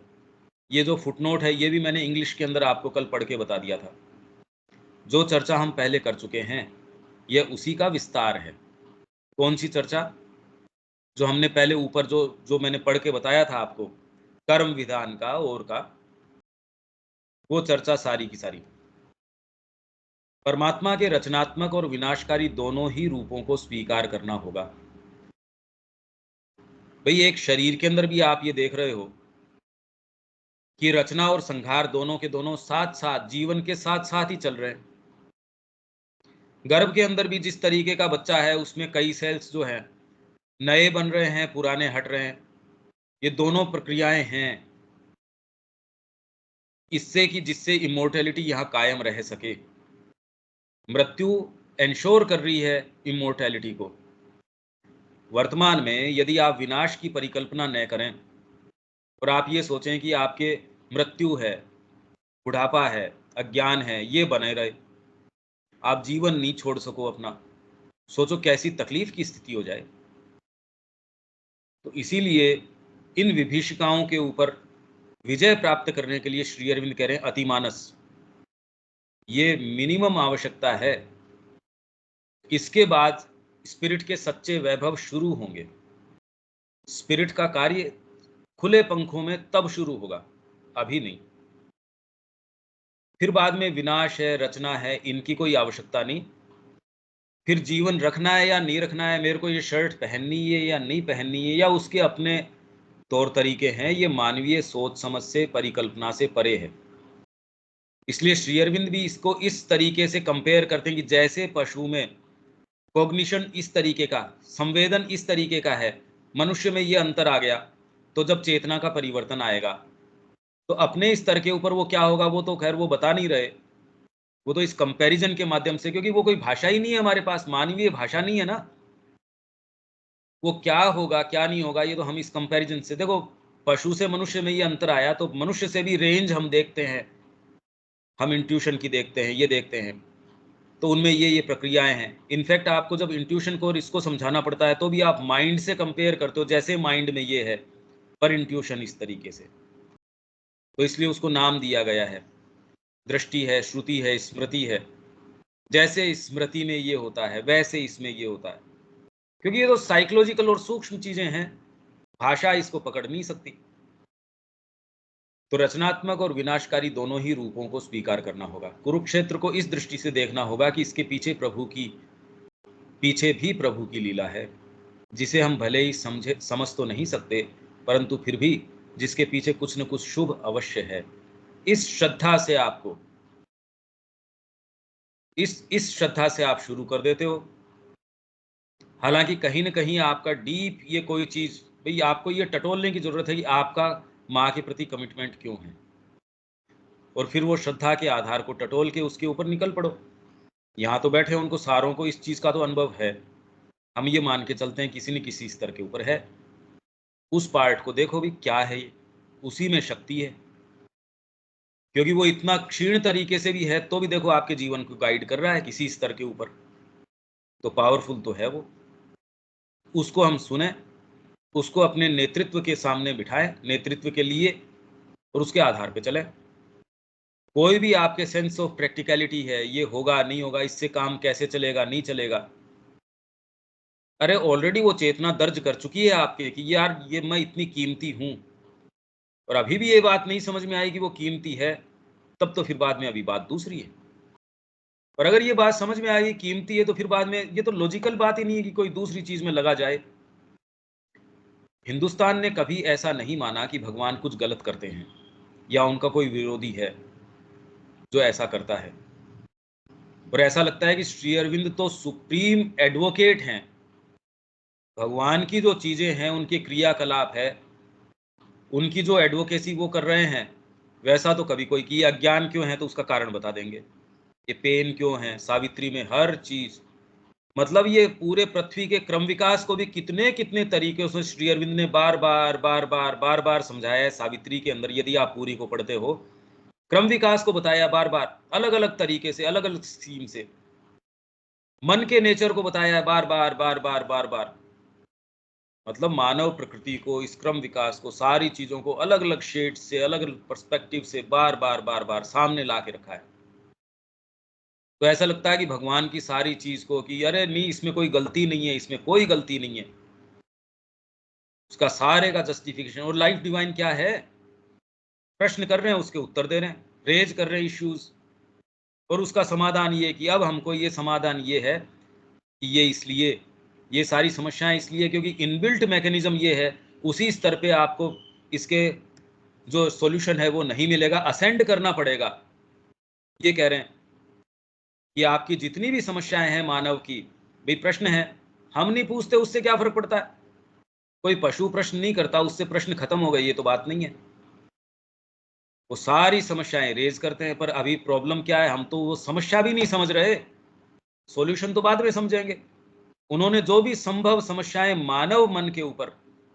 ये जो फुटनोट है, ये भी मैंने इंग्लिश के अंदर आपको कल पढ़ के बता दिया था। जो चर्चा हम पहले कर चुके हैं, ये उसी का विस्तार है। कौन सी चर्चा? जो हमने पहले ऊपर जो मैंने पढ़ के बताया था आपको, कर्म विधान का और का, वो चर्चा सारी की सारी। परमात्मा के रचनात्मक और विनाशकारी दोनों ही रूपों को स्वीकार करना होगा। भाई, एक शरीर के अंदर भी आप ये देख रहे हो कि रचना और संहार दोनों के दोनों साथ साथ, जीवन के साथ साथ ही चल रहे हैं। गर्भ के अंदर भी जिस तरीके का बच्चा है, उसमें कई सेल्स जो हैं नए बन रहे हैं, पुराने हट रहे हैं। ये दोनों प्रक्रियाएं हैं इससे कि जिससे इमोर्टैलिटी यहाँ कायम रह सके। मृत्यु एंश्योर कर रही है इमोर्टैलिटी को। वर्तमान में यदि आप विनाश की परिकल्पना न करें और आप ये सोचें कि आपके मृत्यु है, बुढ़ापा है, अज्ञान है, ये बने रहे, आप जीवन नहीं छोड़ सको अपना, सोचो कैसी तकलीफ की स्थिति हो जाए। तो इसीलिए इन विभीषिकाओं के ऊपर विजय प्राप्त करने के लिए श्री अरविंद कह रहे हैं अतिमानस, ये मिनिमम आवश्यकता है। इसके बाद स्पिरिट के सच्चे वैभव शुरू होंगे। स्पिरिट का कार्य खुले पंखों में तब शुरू होगा, अभी नहीं। फिर बाद में विनाश है, रचना है, इनकी कोई आवश्यकता नहीं। फिर जीवन रखना है या नहीं रखना है, मेरे को ये शर्ट पहननी है या नहीं पहननी है, या उसके अपने तौर तरीके हैं, ये मानवीय सोच समझ से, परिकल्पना से परे है। इसलिए श्री अरविंद भी इसको इस तरीके से कंपेयर करते हैं कि जैसे पशु में कॉग्निशन इस तरीके का, संवेदन इस तरीके का है, मनुष्य में ये अंतर आ गया, तो जब चेतना का परिवर्तन आएगा तो अपने स्तर के ऊपर वो क्या होगा, वो तो खैर वो बता नहीं रहे। वो तो इस कंपैरिजन के माध्यम से, क्योंकि वो कोई भाषा ही नहीं है हमारे पास, मानवीय भाषा नहीं है ना, वो क्या होगा क्या नहीं होगा, ये तो हम इस कंपैरिजन से, देखो पशु से मनुष्य में ये अंतर आया, तो मनुष्य से भी रेंज हम देखते हैं, हम इंट्यूशन की देखते हैं, ये देखते हैं, तो उनमें ये प्रक्रियाएं हैं। इनफैक्ट आपको जब इंट्यूशन को और इसको समझाना पड़ता है तो भी आप माइंड से कंपेयर करते हो, जैसे माइंड में ये है पर इंट्यूशन इस तरीके से, तो इसलिए उसको नाम दिया गया है। दृष्टि है, श्रुति है, स्मृति है। जैसे स्मृति में ये होता है वैसे इसमें ये होता है, क्योंकि ये तो साइकोलॉजिकल और सूक्ष्म चीजें हैं, भाषा इसको पकड़ नहीं सकती। तो रचनात्मक और विनाशकारी दोनों ही रूपों को स्वीकार करना होगा। कुरुक्षेत्र को इस दृष्टि से देखना होगा कि इसके पीछे भी प्रभु की लीला है, जिसे हम भले ही समझ तो नहीं सकते, परंतु फिर भी जिसके पीछे कुछ न कुछ शुभ अवश्य है। इस श्रद्धा से आपको इस श्रद्धा से आप शुरू कर देते हो। हालांकि कहीं न कहीं आपका डीप ये कोई चीज, भाई आपको ये टटोलने की जरूरत है कि आपका माँ के प्रति कमिटमेंट क्यों है, और फिर वो श्रद्धा के आधार को टटोल के उसके ऊपर निकल पड़ो। यहाँ तो बैठे उनको सारों को इस चीज का तो अनुभव है, हम ये मान के चलते हैं किसी न किसी स्तर के ऊपर है। उस पार्ट को देखो भी क्या है, ये उसी में शक्ति है, क्योंकि वो इतना क्षीण तरीके से भी है तो भी देखो आपके जीवन को गाइड कर रहा है किसी स्तर के ऊपर, तो पावरफुल तो है वो। उसको हम सुने, उसको अपने नेतृत्व के सामने बिठाएं, नेतृत्व के लिए, और उसके आधार पे चलें। कोई भी आपके सेंस ऑफ प्रैक्टिकलिटी है, ये होगा नहीं होगा, इससे काम कैसे चलेगा नहीं चलेगा, अरे ऑलरेडी वो चेतना दर्ज कर चुकी है आपके कि यार ये मैं इतनी कीमती हूं, और अभी भी ये बात नहीं समझ में आई कि वो कीमती है, तब तो फिर बाद में अभी बात दूसरी है। और अगर ये बात समझ में आ गई कीमती है, तो फिर बाद में ये तो लॉजिकल बात ही नहीं है कि कोई दूसरी चीज में लगा जाए। हिंदुस्तान ने कभी ऐसा नहीं माना कि भगवान कुछ गलत करते हैं या उनका कोई विरोधी है जो ऐसा करता है, और ऐसा लगता है कि श्री अरविंद तो सुप्रीम एडवोकेट हैं, भगवान की जो चीजें हैं, उनके क्रियाकलाप है, उनकी जो एडवोकेसी वो कर रहे हैं, वैसा तो कभी कोई की। अज्ञान क्यों है तो उसका कारण बता देंगे, ये पेन क्यों है, सावित्री में हर चीज, मतलब ये पूरे पृथ्वी के क्रम विकास को भी कितने कितने तरीके से श्री अरविंद ने बार बार बार बार बार बार समझाया है। सावित्री के अंदर यदि आप पूरी को पढ़ते हो, क्रम विकास को बताया बार बार, अलग अलग तरीके से, अलग अलग स्कीम से। मन के नेचर को बताया है बार बार बार बार बार बार। मतलब मानव प्रकृति को, इस क्रम विकास को, सारी चीजों को अलग अलग शेड से, अलग अलग पर्सपेक्टिव से बार बार बार बार सामने ला के रखा है। तो ऐसा लगता है कि भगवान की सारी चीज को कि अरे नहीं, इसमें कोई गलती नहीं है, इसमें कोई गलती नहीं है, उसका सारे का जस्टिफिकेशन। और लाइफ डिवाइन क्या है? प्रश्न कर रहे हैं, उसके उत्तर दे रहे हैं, रेज कर रहे हैं इश्यूज, और उसका समाधान ये कि अब हमको ये समाधान ये है कि ये इसलिए, ये सारी समस्याएं इसलिए क्योंकि इनबिल्ट मैकेनिज्म ये है, उसी स्तर पे आपको इसके जो सॉल्यूशन है वो नहीं मिलेगा, असेंड करना पड़ेगा। ये कह रहे हैं कि आपकी जितनी भी समस्याएं हैं मानव की, भाई प्रश्न है, हम नहीं पूछते उससे क्या फर्क पड़ता है? कोई पशु प्रश्न नहीं करता, उससे प्रश्न खत्म हो गए, ये तो बात नहीं है। वो सारी समस्याएं रेज करते हैं, पर अभी प्रॉब्लम क्या है, हम तो वो समस्या भी नहीं समझ रहे, सॉल्यूशन तो बाद में समझेंगे। उन्होंने जो भी संभव समस्याएं मानव मन के ऊपर,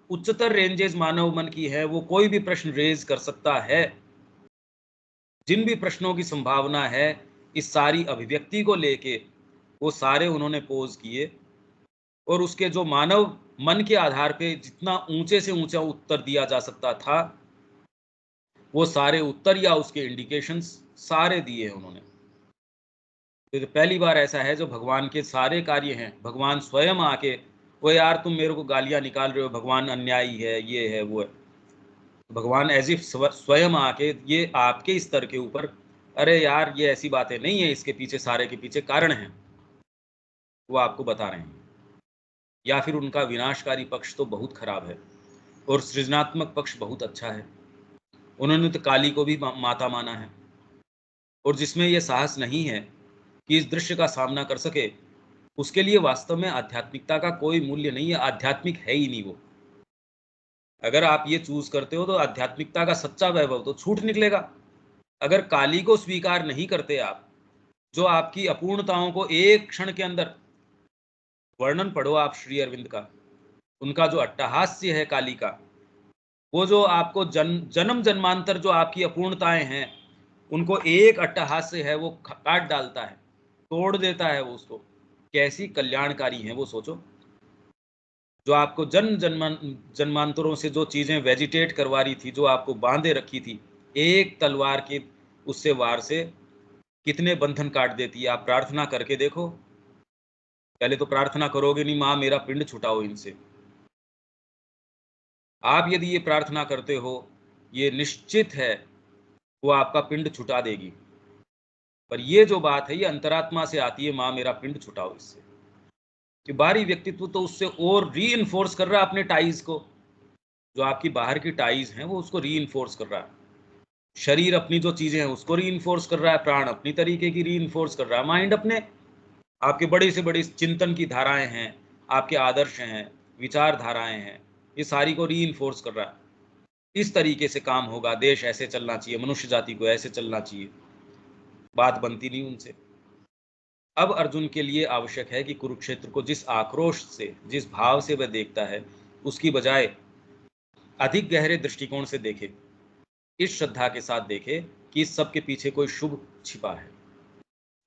उच्चतर रेंजेस मानव मन की है, वो कोई भी प्रश्न रेज कर सकता है। जिन भी प्रश्नों की संभावना है इस सारी अभिव्यक्ति को लेके, वो सारे उन्होंने पोज किए, और उसके जो मानव मन के आधार पे जितना ऊंचे से ऊंचा उत्तर दिया जा सकता था, वो सारे उत्तर या उसके इंडिकेशंस सारे दिए उन्होंने। तो पहली बार ऐसा है जो भगवान के सारे कार्य हैं, भगवान स्वयं आके, वो यार तुम मेरे को गालियां निकाल रहे हो, भगवान अन्यायी है, ये है वो है, भगवान एज इफ स्वयं आके ये आपके स्तर के ऊपर, अरे यार ये ऐसी बातें नहीं है, इसके पीछे, सारे के पीछे कारण हैं, वो आपको बता रहे हैं। या फिर उनका विनाशकारी पक्ष तो बहुत खराब है और सृजनात्मक पक्ष बहुत अच्छा है। उन्होंने तो काली को भी माता माना है, और जिसमें यह साहस नहीं है कि इस दृश्य का सामना कर सके, उसके लिए वास्तव में आध्यात्मिकता का कोई मूल्य नहीं है, आध्यात्मिक है ही नहीं वो। अगर आप ये चूज करते हो तो आध्यात्मिकता का सच्चा वैभव तो छूट निकलेगा। अगर काली को स्वीकार नहीं करते आप, जो आपकी अपूर्णताओं को एक क्षण के अंदर, वर्णन पढ़ो आप श्री अरविंद का, उनका जो अट्टहास्य है काली का, वो जो आपको जन्म जन्मांतर जो आपकी अपूर्णताएं हैं, उनको एक अट्टहास्य है वो काट डालता है, तोड़ देता है वो उसको। कैसी कल्याणकारी है वो, सोचो। जो आपको जन्मांतरों से जो चीजें वेजिटेट करवा रही थी, जो आपको बांधे रखी थी, एक तलवार के उससे वार से कितने बंधन काट देती है। आप प्रार्थना करके देखो, पहले तो प्रार्थना करोगे नहीं, माँ मेरा पिंड छुटाओ इनसे। आप यदि ये प्रार्थना करते हो, ये निश्चित है वो आपका पिंड छुटा देगी। पर ये जो बात है ये अंतरात्मा से आती है, माँ मेरा पिंड छुटाओ इससे। कि बाहरी व्यक्तित्व तो उससे और री इन्फोर्स कर रहा है अपने टाइज को, जो आपकी बाहर की टाइज हैं वो उसको री इन्फोर्स कर रहा है। शरीर अपनी जो चीजें हैं उसको री इन्फोर्स कर रहा है, प्राण अपनी तरीके की री इन्फोर्स कर रहा है, माइंड अपने, आपके बड़ी से बड़ी चिंतन की धाराएं हैं, आपके आदर्श हैं, विचार धाराएं हैं, ये सारी को री इन्फोर्स कर रहा है। इस तरीके से काम होगा, देश ऐसे चलना चाहिए, मनुष्य जाति को ऐसे चलना चाहिए, बात बनती नहीं उनसे। अब अर्जुन के लिए आवश्यक है कि कुरुक्षेत्र को जिस आक्रोश से, जिस भाव से वह देखता है, उसकी बजाय अधिक गहरे दृष्टिकोण से देखे, इस श्रद्धा के साथ देखे कि इस सब के पीछे कोई शुभ छिपा है।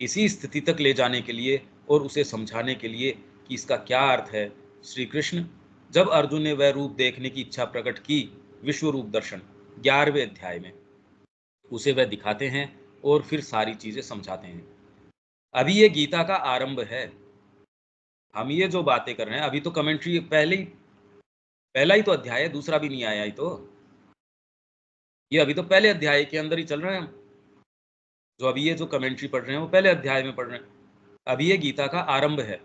इसी स्थिति तक ले जाने के लिए और उसे समझाने के लिए कि इसका क्या अर्थ है, श्री कृष्ण जब अर्जुन ने वह रूप देखने की इच्छा प्रकट की, विश्व रूप दर्शन 11वें अध्याय में, उसे वह दिखाते हैं और फिर सारी चीजें समझाते हैं। अभी ये गीता का आरंभ है। हम ये जो बातें कर रहे हैं, अभी तो कमेंट्री पहला ही तो अध्याय है, दूसरा भी नहीं आया ही तो। ये अभी तो पहले अध्याय के अंदर ही चल रहे हैं हम। जो अभी ये जो कमेंट्री पढ़ रहे हैं वो पहले अध्याय में पढ़ रहे हैं। अभी ये गीता का आरंभ है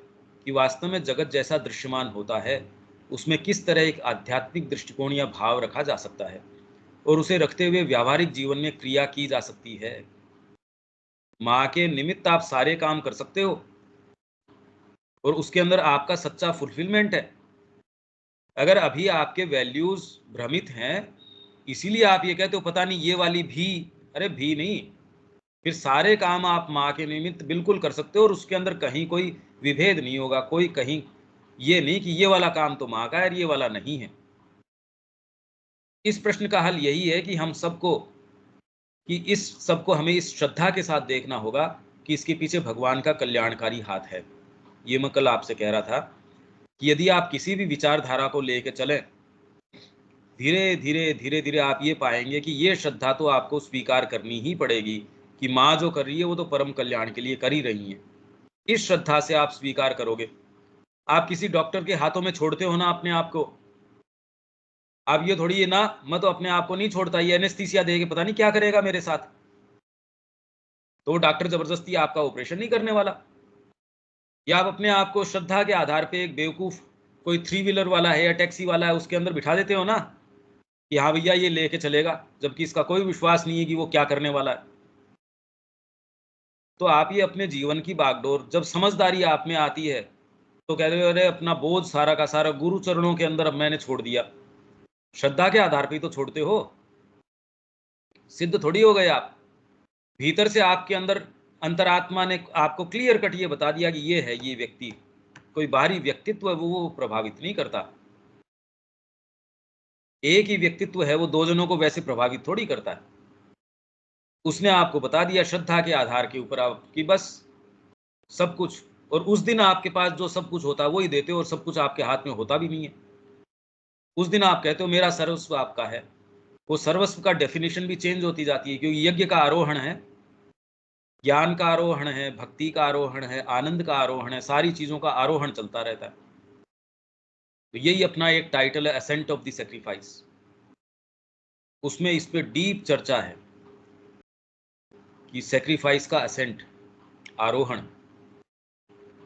कि वास्तव में जगत जैसा दृश्यमान होता है, उसमें किस तरह एक आध्यात्मिक दृष्टिकोण या भाव रखा जा सकता है, और उसे रखते हुए व्यावहारिक जीवन में क्रिया की जा सकती है। माँ के निमित्त आप सारे काम कर सकते हो, और उसके अंदर आपका सच्चा फुलफिलमेंट है। अगर अभी आपके वैल्यूज भ्रमित हैं, इसीलिए आप ये कहते हो पता नहीं ये वाली भी, अरे भी नहीं, फिर सारे काम आप माँ के निमित्त बिल्कुल कर सकते हो, और उसके अंदर कहीं कोई विभेद नहीं होगा, कोई कहीं ये नहीं कि ये वाला काम तो माँ का है और ये वाला नहीं है। इस प्रश्न का हल यही है कि हम सबको, कि इस सबको हमें इस श्रद्धा के साथ देखना होगा कि इसके पीछे भगवान का कल्याणकारी हाथ है। ये मैं कल आपसे कह रहा था कि यदि आप किसी भी विचारधारा को लेकर चलें, धीरे धीरे धीरे धीरे आप ये पाएंगे कि ये श्रद्धा तो आपको स्वीकार करनी ही पड़ेगी कि माँ जो कर रही है वो तो परम कल्याण के लिए कर ही रही है। इस श्रद्धा से आप स्वीकार करोगे। आप किसी डॉक्टर के हाथों में छोड़ते हो ना अपने आप को, आप ये थोड़ी है ना, मैं तो अपने आप को नहीं छोड़ता, ये एनेस्थीसिया दे के पता नहीं क्या करेगा मेरे साथ, तो डॉक्टर जबरदस्ती आपका ऑपरेशन नहीं करने वाला। या आप अपने आप को श्रद्धा के आधार पे एक बेवकूफ कोई 3 व्हीलर वाला है या टैक्सी वाला है उसके अंदर बिठा देते हो ना कि हाँ भैया ये लेके चलेगा, जबकि इसका कोई विश्वास नहीं है कि वो क्या करने वाला है। तो आप ये अपने जीवन की बागडोर जब समझदारी आप में आती है तो कहते हो अरे अपना बोझ सारा का सारा गुरु चरणों के अंदर अब मैंने छोड़ दिया। श्रद्धा के आधार पे तो छोड़ते हो, सिद्ध थोड़ी हो गए आप। भीतर से आपके अंदर अंतरात्मा ने आपको क्लियर कट ये बता दिया कि ये है, ये व्यक्ति कोई बाहरी व्यक्तित्व है वो प्रभावित नहीं करता। एक ही व्यक्तित्व है वो दो जनों को वैसे प्रभावित थोड़ी करता है। उसने आपको बता दिया श्रद्धा के आधार के ऊपर आप कि बस सब कुछ, और उस दिन आपके पास जो सब कुछ होता है वही देते हो और सब कुछ आपके हाथ में होता भी नहीं है। उस दिन आप कहते हो मेरा सर्वस्व आपका है। वो सर्वस्व का डेफिनेशन भी चेंज होती जाती है, क्योंकि यज्ञ का आरोहण है, ज्ञान का आरोहण है, भक्ति का आरोहण है, आनंद का आरोहण है, सारी चीजों का आरोहण चलता रहता है। तो यही अपना एक टाइटल है, असेंट ऑफ द सेक्रीफाइस। उसमें इस पे डीप चर्चा है कि सेक्रीफाइस का असेंट, आरोहण।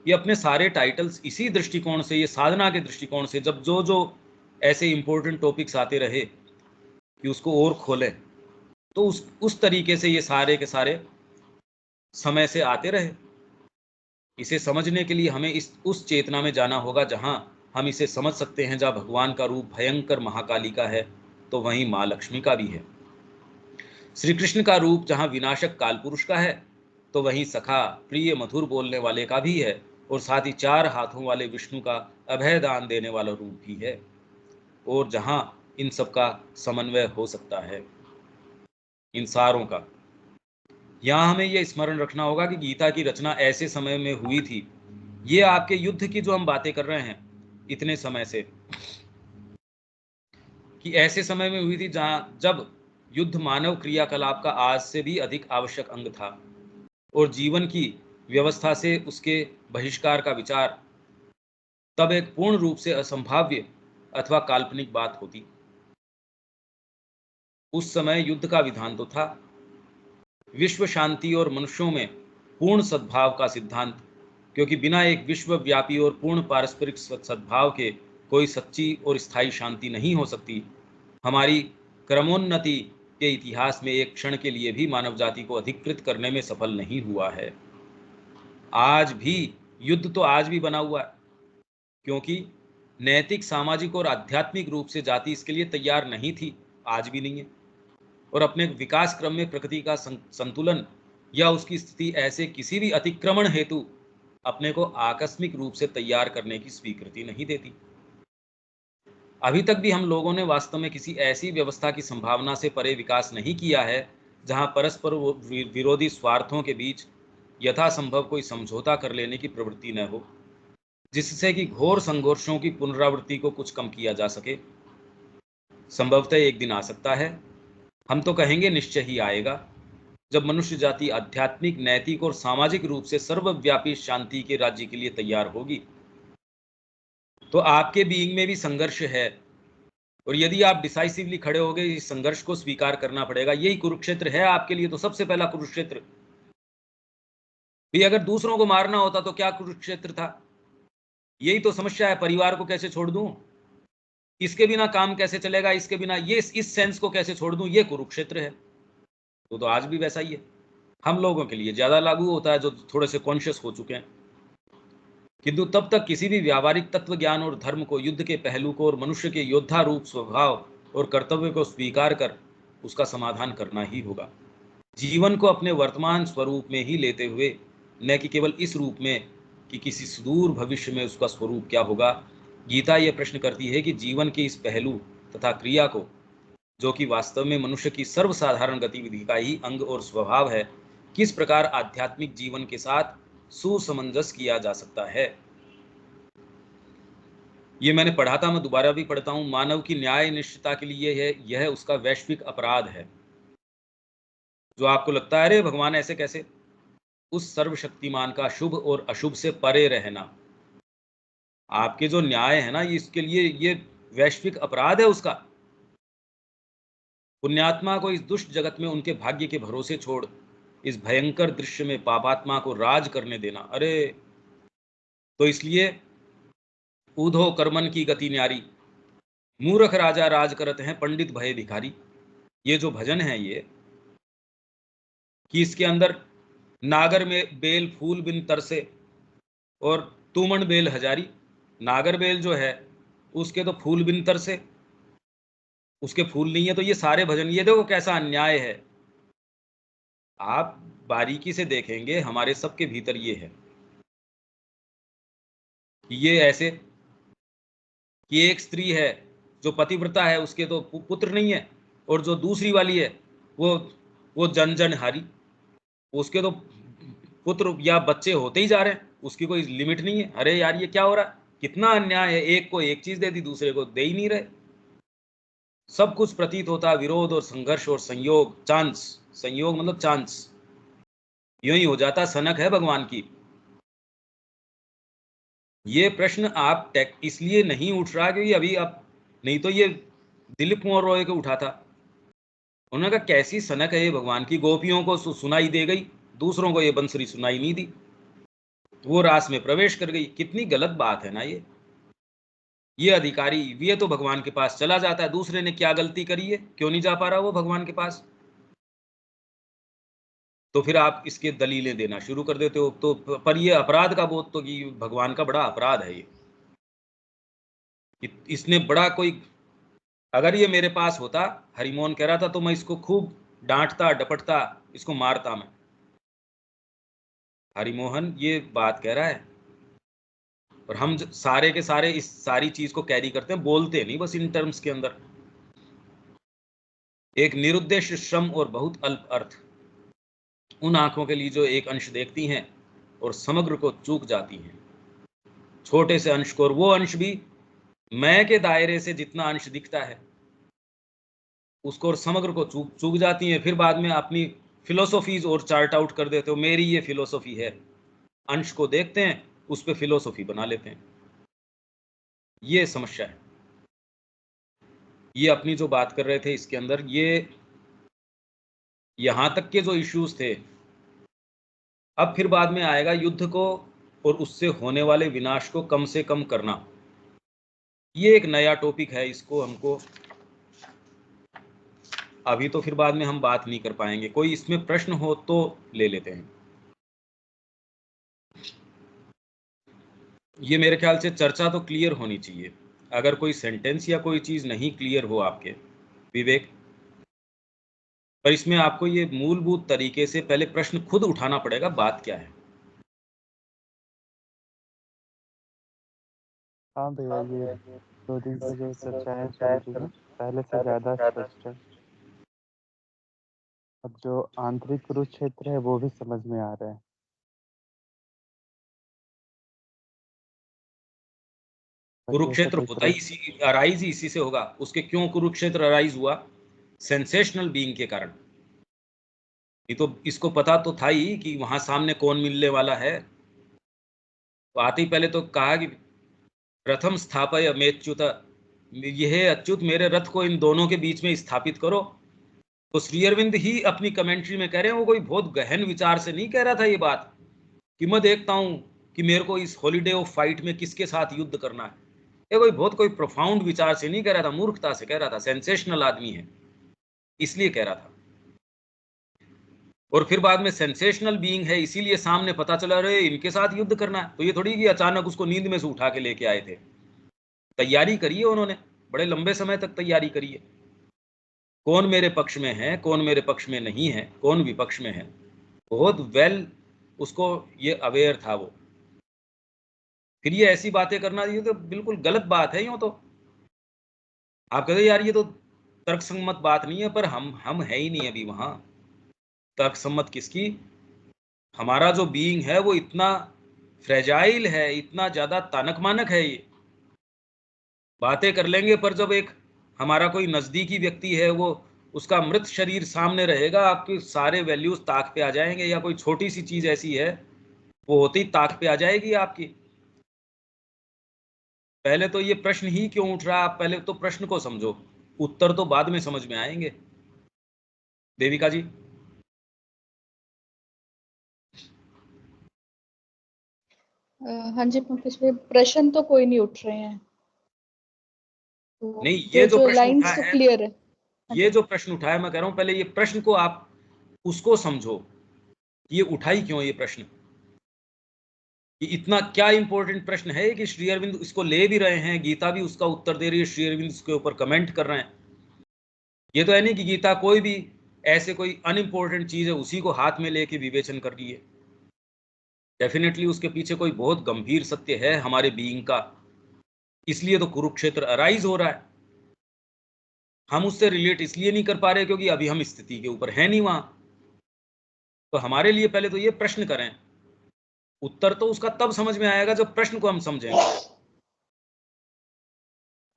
ये अपने सारे टाइटल्स इसी दृष्टिकोण से, ये साधना के दृष्टिकोण से, जब जो जो ऐसे इंपॉर्टेंट टॉपिक्स आते रहे कि उसको और खोलें, तो उस तरीके से ये सारे के सारे समय से आते रहे। इसे समझने के लिए हमें उस चेतना में जाना होगा जहां हम इसे समझ सकते हैं। जहां भगवान का रूप भयंकर महाकाली का है तो वहीं माँ लक्ष्मी का भी है। श्री कृष्ण का रूप जहां विनाशक कालपुरुष का है तो वहीं सखा प्रिय मधुर बोलने वाले का भी है, और साथ ही 4 हाथों वाले विष्णु का अभय दान देने वाला रूप भी है, और जहां इन सब का समन्वय हो सकता है, इन सारों का। यहाँ हमें यह स्मरण रखना होगा कि गीता की रचना ऐसे समय में हुई थी, ये आपके युद्ध की जो हम बातें कर रहे हैं इतने समय से, कि ऐसे समय में हुई थी जब युद्ध मानव क्रियाकलाप का आज से भी अधिक आवश्यक अंग था, और जीवन की व्यवस्था से उसके बहिष्कार का विचार तब एक पूर्ण रूप से असंभाव्य अथवा काल्पनिक बात होती। उस समय युद्ध का विधान तो था विश्व शांति और मनुष्यों में पूर्ण सद्भाव का सिद्धांत, क्योंकि बिना एक विश्वव्यापी और पूर्ण पारस्परिक सद्भाव के कोई सच्ची और स्थायी शांति नहीं हो सकती। हमारी क्रमोन्नति के इतिहास में एक क्षण के लिए भी मानव जाति को अधिकृत करने में सफल नहीं हुआ है। आज भी युद्ध तो आज भी बना हुआ है, क्योंकि नैतिक, सामाजिक और आध्यात्मिक रूप से जाति इसके लिए तैयार नहीं थी, आज भी नहीं है। और अपने विकास क्रम में प्रकृति का संतुलन या उसकी स्थिति ऐसे किसी भी अतिक्रमण हेतु अपने को आकस्मिक रूप से तैयार करने की स्वीकृति नहीं देती। अभी तक भी हम लोगों ने वास्तव में किसी ऐसी व्यवस्था की संभावना से परे विकास नहीं किया है जहां परस्पर विरोधी स्वार्थों के बीच यथासंभव कोई समझौता कर लेने की प्रवृत्ति न हो, जिससे कि घोर संघर्षों की पुनरावृत्ति को कुछ कम किया जा सके। संभवतः एक दिन आ सकता है, हम तो कहेंगे निश्चय ही आएगा, जब मनुष्य जाति आध्यात्मिक, नैतिक और सामाजिक रूप से सर्वव्यापी शांति के राज्य के लिए तैयार होगी। तो आपके बीइंग में भी संघर्ष है, और यदि आप डिसाइसिवली खड़े हो गए, इस संघर्ष को स्वीकार करना पड़ेगा। यही कुरुक्षेत्र है आपके लिए, तो सबसे पहला कुरुक्षेत्र भी। अगर दूसरों को मारना होता तो क्या कुरुक्षेत्र था? यही तो समस्या है, परिवार को कैसे छोड़ दूं, इसके बिना काम कैसे चलेगा, इसके बिना ये इस सेंस को कैसे छोड़ दूं, ये कुरुक्षेत्र है। तो आज भी वैसा ही है। हम लोगों के लिए ज्यादा लागू होता है जो थोड़े से कॉन्शियस हो चुके हैं, किंतु तब तक किसी भी व्यावहारिक तत्व ज्ञान और धर्म को, युद्ध के पहलू को और मनुष्य के योद्धा रूप स्वभाव और कर्तव्य को स्वीकार कर उसका समाधान करना ही होगा। जीवन को अपने वर्तमान स्वरूप में ही लेते हुए, न कि केवल इस रूप में कि किसी सुदूर भविष्य में उसका स्वरूप क्या होगा। गीता यह प्रश्न करती है कि जीवन के इस पहलू तथा क्रिया को, जो कि वास्तव में मनुष्य की सर्वसाधारण गतिविधि का ही अंग और स्वभाव है, किस प्रकार आध्यात्मिक जीवन के साथ सुसमंजस किया जा सकता है। ये मैंने पढ़ा था, मैं दोबारा भी पढ़ता हूं। मानव की न्याय निष्ठता के लिए यह उसका वैश्विक अपराध है। जो आपको लगता है अरे भगवान ऐसे कैसे, उस सर्वशक्तिमान का शुभ और अशुभ से परे रहना, आपके जो न्याय है ना, इसके लिए ये वैश्विक अपराध है उसका। पुण्यात्मा को इस दुष्ट जगत में उनके भाग्य के भरोसे छोड़ इस भयंकर दृश्य में पापात्मा को राज करने देना, अरे। तो इसलिए ऊधो कर्मन की गति न्यारी, मूर्ख राजा राज करत हैं पंडित भय भिखारी। ये जो भजन है ये, कि इसके अंदर नागर में बेल फूल बिन तरसे और तूमन बेल हजारी। नागर बेल जो है उसके तो फूल बिन तरसे, उसके फूल नहीं है। तो ये सारे भजन, ये देखो कैसा अन्याय है। आप बारीकी से देखेंगे हमारे सबके भीतर ये है, ये ऐसे कि एक स्त्री है जो पतिव्रता है, उसके तो पुत्र नहीं है, और जो दूसरी वाली है वो जन जन हारी, उसके तो पुत्र या बच्चे होते ही जा रहे हैं, उसकी कोई लिमिट नहीं है। अरे यार ये क्या हो रहा है, कितना अन्याय है। एक को एक चीज दे दी, दूसरे को दे ही नहीं रहे। सब कुछ प्रतीत होता है विरोध और संघर्ष और संयोग, चांस, संयोग मतलब चांस, यूं ही हो जाता। सनक है भगवान की। ये प्रश्न आप टेक इसलिए नहीं उठ रहा क्योंकि अभी आप, नहीं तो ये दिलीप कुंवर रॉय को उठा था। उन्होंने कहा कैसी सनक है ये भगवान की, गोपियों को सुनाई दे गई, दूसरों को ये बंसुरी सुनाई नहीं दी, वो रास में प्रवेश कर गई। कितनी गलत बात है ना ये अधिकारी, ये तो भगवान के पास चला जाता है, दूसरे ने क्या गलती करी है, क्यों नहीं जा पा रहा वो भगवान के पास। तो फिर आप इसके दलीलें देना शुरू कर देते हो। तो पर ये अपराध का बोध तो, कि भगवान का बड़ा अपराध है ये, इसने बड़ा कोई, अगर ये मेरे पास होता, हरिमोहन कह रहा था, तो मैं इसको खूब डांटता डपटता, इसको मारता मैं। हरिमोहन ये बात कह रहा है, और हम सारे के सारे इस सारी चीज को कैरी करते हैं, बोलते नहीं बस इन टर्म्स के अंदर। एक निरुद्देश्य श्रम और बहुत अल्प अर्थ, उन आंखों के लिए जो एक अंश देखती हैं और समग्र को चूक जाती हैं। छोटे से अंश को, और वो अंश भी मैं के दायरे से जितना अंश दिखता है उसको, और समग्र को चूक चूक जाती हैं। फिर बाद में अपनी फिलोसॉफीज और चार्ट आउट कर देते हो, मेरी ये फिलोसॉफी है। अंश को देखते हैं, उस पर फिलोसॉफी बना लेते हैं। ये समस्या है। ये अपनी जो बात कर रहे थे इसके अंदर, ये यहां तक के जो इश्यूज थे, अब फिर बाद में आएगा युद्ध को और उससे होने वाले विनाश को कम से कम करना। ये एक नया टॉपिक है, इसको हमको अभी तो फिर बाद में हम बात नहीं कर पाएंगे। कोई इसमें प्रश्न हो तो ले लेते हैं। ये मेरे ख्याल से चर्चा तो क्लियर होनी चाहिए। अगर कोई सेंटेंस या कोई चीज नहीं क्लियर हो आपके विवेक, पर इसमें आपको ये मूलभूत तरीके से पहले प्रश्न खुद उठाना पड़ेगा, बात क्या है। हाँ भैया, ये 2 दिन से जो चर्चाएं चल रही हैं पहले से ज़्यादा स्पष्ट है। अब जो आंतरिक कुरुक्षेत्र है वो भी समझ में आ रहा है। पहले ऐसा कुरुक्षेत्र कोई होता ही इसी, अराइज ही इसी से होगा। उसके क्यों कुरुक्षेत्र अराइज हुआ? सेंसेशनल बीइंग के कारण। ये तो इसको पता तो था ही कि वहां सामने कौन मिलने वाला है। तो आते ही पहले तो कहा कि प्रथम स्थापय मेच्युत, यह अच्युत मेरे रथ को इन दोनों के बीच में स्थापित करो। तो श्री अरविंद ही अपनी कमेंट्री में कह रहे हैं, वो कोई बहुत गहन विचार से नहीं कह रहा था ये बात, कि मैं देखता हूं कि मेरे को इस हॉलीडे ऑफ फाइट में किसके साथ युद्ध करना है। ये कोई प्रोफाउंड विचार से नहीं कह रहा था, मूर्खता से कह रहा था। सेंसेशनल आदमी है इसलिए कह रहा था। और फिर बाद में सेंसेशनल बीइंग है इसीलिए सामने पता चला रहे इनके साथ युद्ध करना है। तो ये थोड़ी कि अचानक उसको नींद में से उठा के लेके आए थे। तैयारी करी है उन्होंने, बड़े लंबे समय तक तैयारी करी है। कौन मेरे पक्ष में है, कौन मेरे पक्ष में नहीं है, कौन विपक्ष में है, बहुत वेल उसको ये अवेयर था वो। फिर ये ऐसी बातें करना, ये तो बिल्कुल गलत बात है। यूं तो आप कहते यार ये तो तर्कसंगत बात नहीं है, पर हम है ही नहीं अभी वहां। तर्कसम्मत किसकी? हमारा जो बीइंग है वो इतना फ्रेजाइल है, इतना ज्यादा तानक मानक है ये, बातें कर लेंगे, पर जब एक हमारा कोई नजदीकी व्यक्ति है, वो उसका मृत शरीर सामने रहेगा, आपके सारे वैल्यूज ताक पे आ जाएंगे, या कोई छोटी सी चीज ऐसी है वो होती ही ताक पे आ जाएगी आपकी। पहले तो ये प्रश्न ही क्यों उठ रहा है, आप पहले तो प्रश्न को समझो, उत्तर तो बाद में समझ में आएंगे। देविका जी। हाँ जी पंकज भाई, प्रश्न तो कोई नहीं उठ रहे हैं, तो नहीं, ये जो प्रश्न उठा लाइंस तो है, क्लियर है। ये जो प्रश्न उठाया, मैं कह रहा हूं पहले ये प्रश्न को आप उसको समझो, ये उठाई क्यों ये प्रश्न, कि इतना क्या इंपॉर्टेंट प्रश्न है कि श्री अरविंद इसको ले भी रहे हैं, गीता भी उसका उत्तर दे रही है, श्री अरविंद इसके ऊपर कमेंट कर रहे हैं। ये तो है नहीं कि गीता कोई भी ऐसे कोई अनइम्पोर्टेंट चीज है उसी को हाथ में लेके विवेचन कर रही है। डेफिनेटली उसके पीछे कोई बहुत गंभीर सत्य है हमारे बीइंग का, इसलिए तो कुरुक्षेत्र अराइज हो रहा है। हम उससे रिलेट इसलिए नहीं कर पा रहे क्योंकि अभी हम स्थिति के ऊपर है नहीं वहां। तो हमारे लिए पहले तो ये प्रश्न करें, उत्तर तो उसका तब समझ में आएगा जब प्रश्न को हम समझेंगे।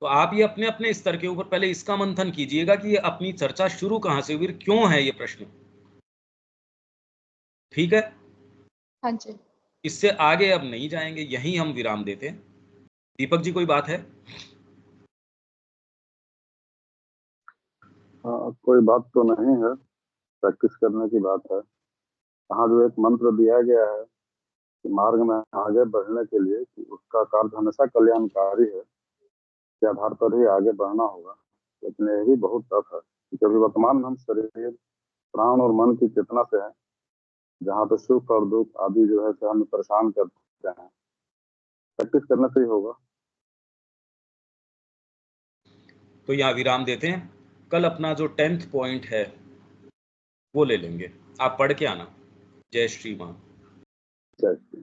तो आप ये अपने अपने स्तर के ऊपर पहले इसका मंथन कीजिएगा कि ये अपनी चर्चा शुरू कहां से हुई, क्यों है ये प्रश्न। ठीक है, हाँ जी। इससे आगे अब नहीं जाएंगे, यहीं हम विराम देते हैं। दीपक जी कोई बात है? कोई बात तो नहीं है, प्रैक्टिस करने की बात है। यहाँ जो एक मंत्र दिया गया है कि मार्ग में आगे बढ़ने के लिए कि उसका कार्य हमेशा कल्याणकारी है, के आधार पर ही आगे बढ़ना होगा। लेकिन यह भी बहुत टफ है क्योंकि वर्तमान में हम शरीर, प्राण और मन की चेतना से हैं, जहाँ पे सुख और दुख आदि जो है हमें परेशान करते हैं। प्रैक्टिस करने से ही होगा। तो यहाँ विराम देते हैं, कल अपना जो 10th पॉइंट है वो ले लेंगे। आप पढ़ के आना। जय श्री मान। जय श्री।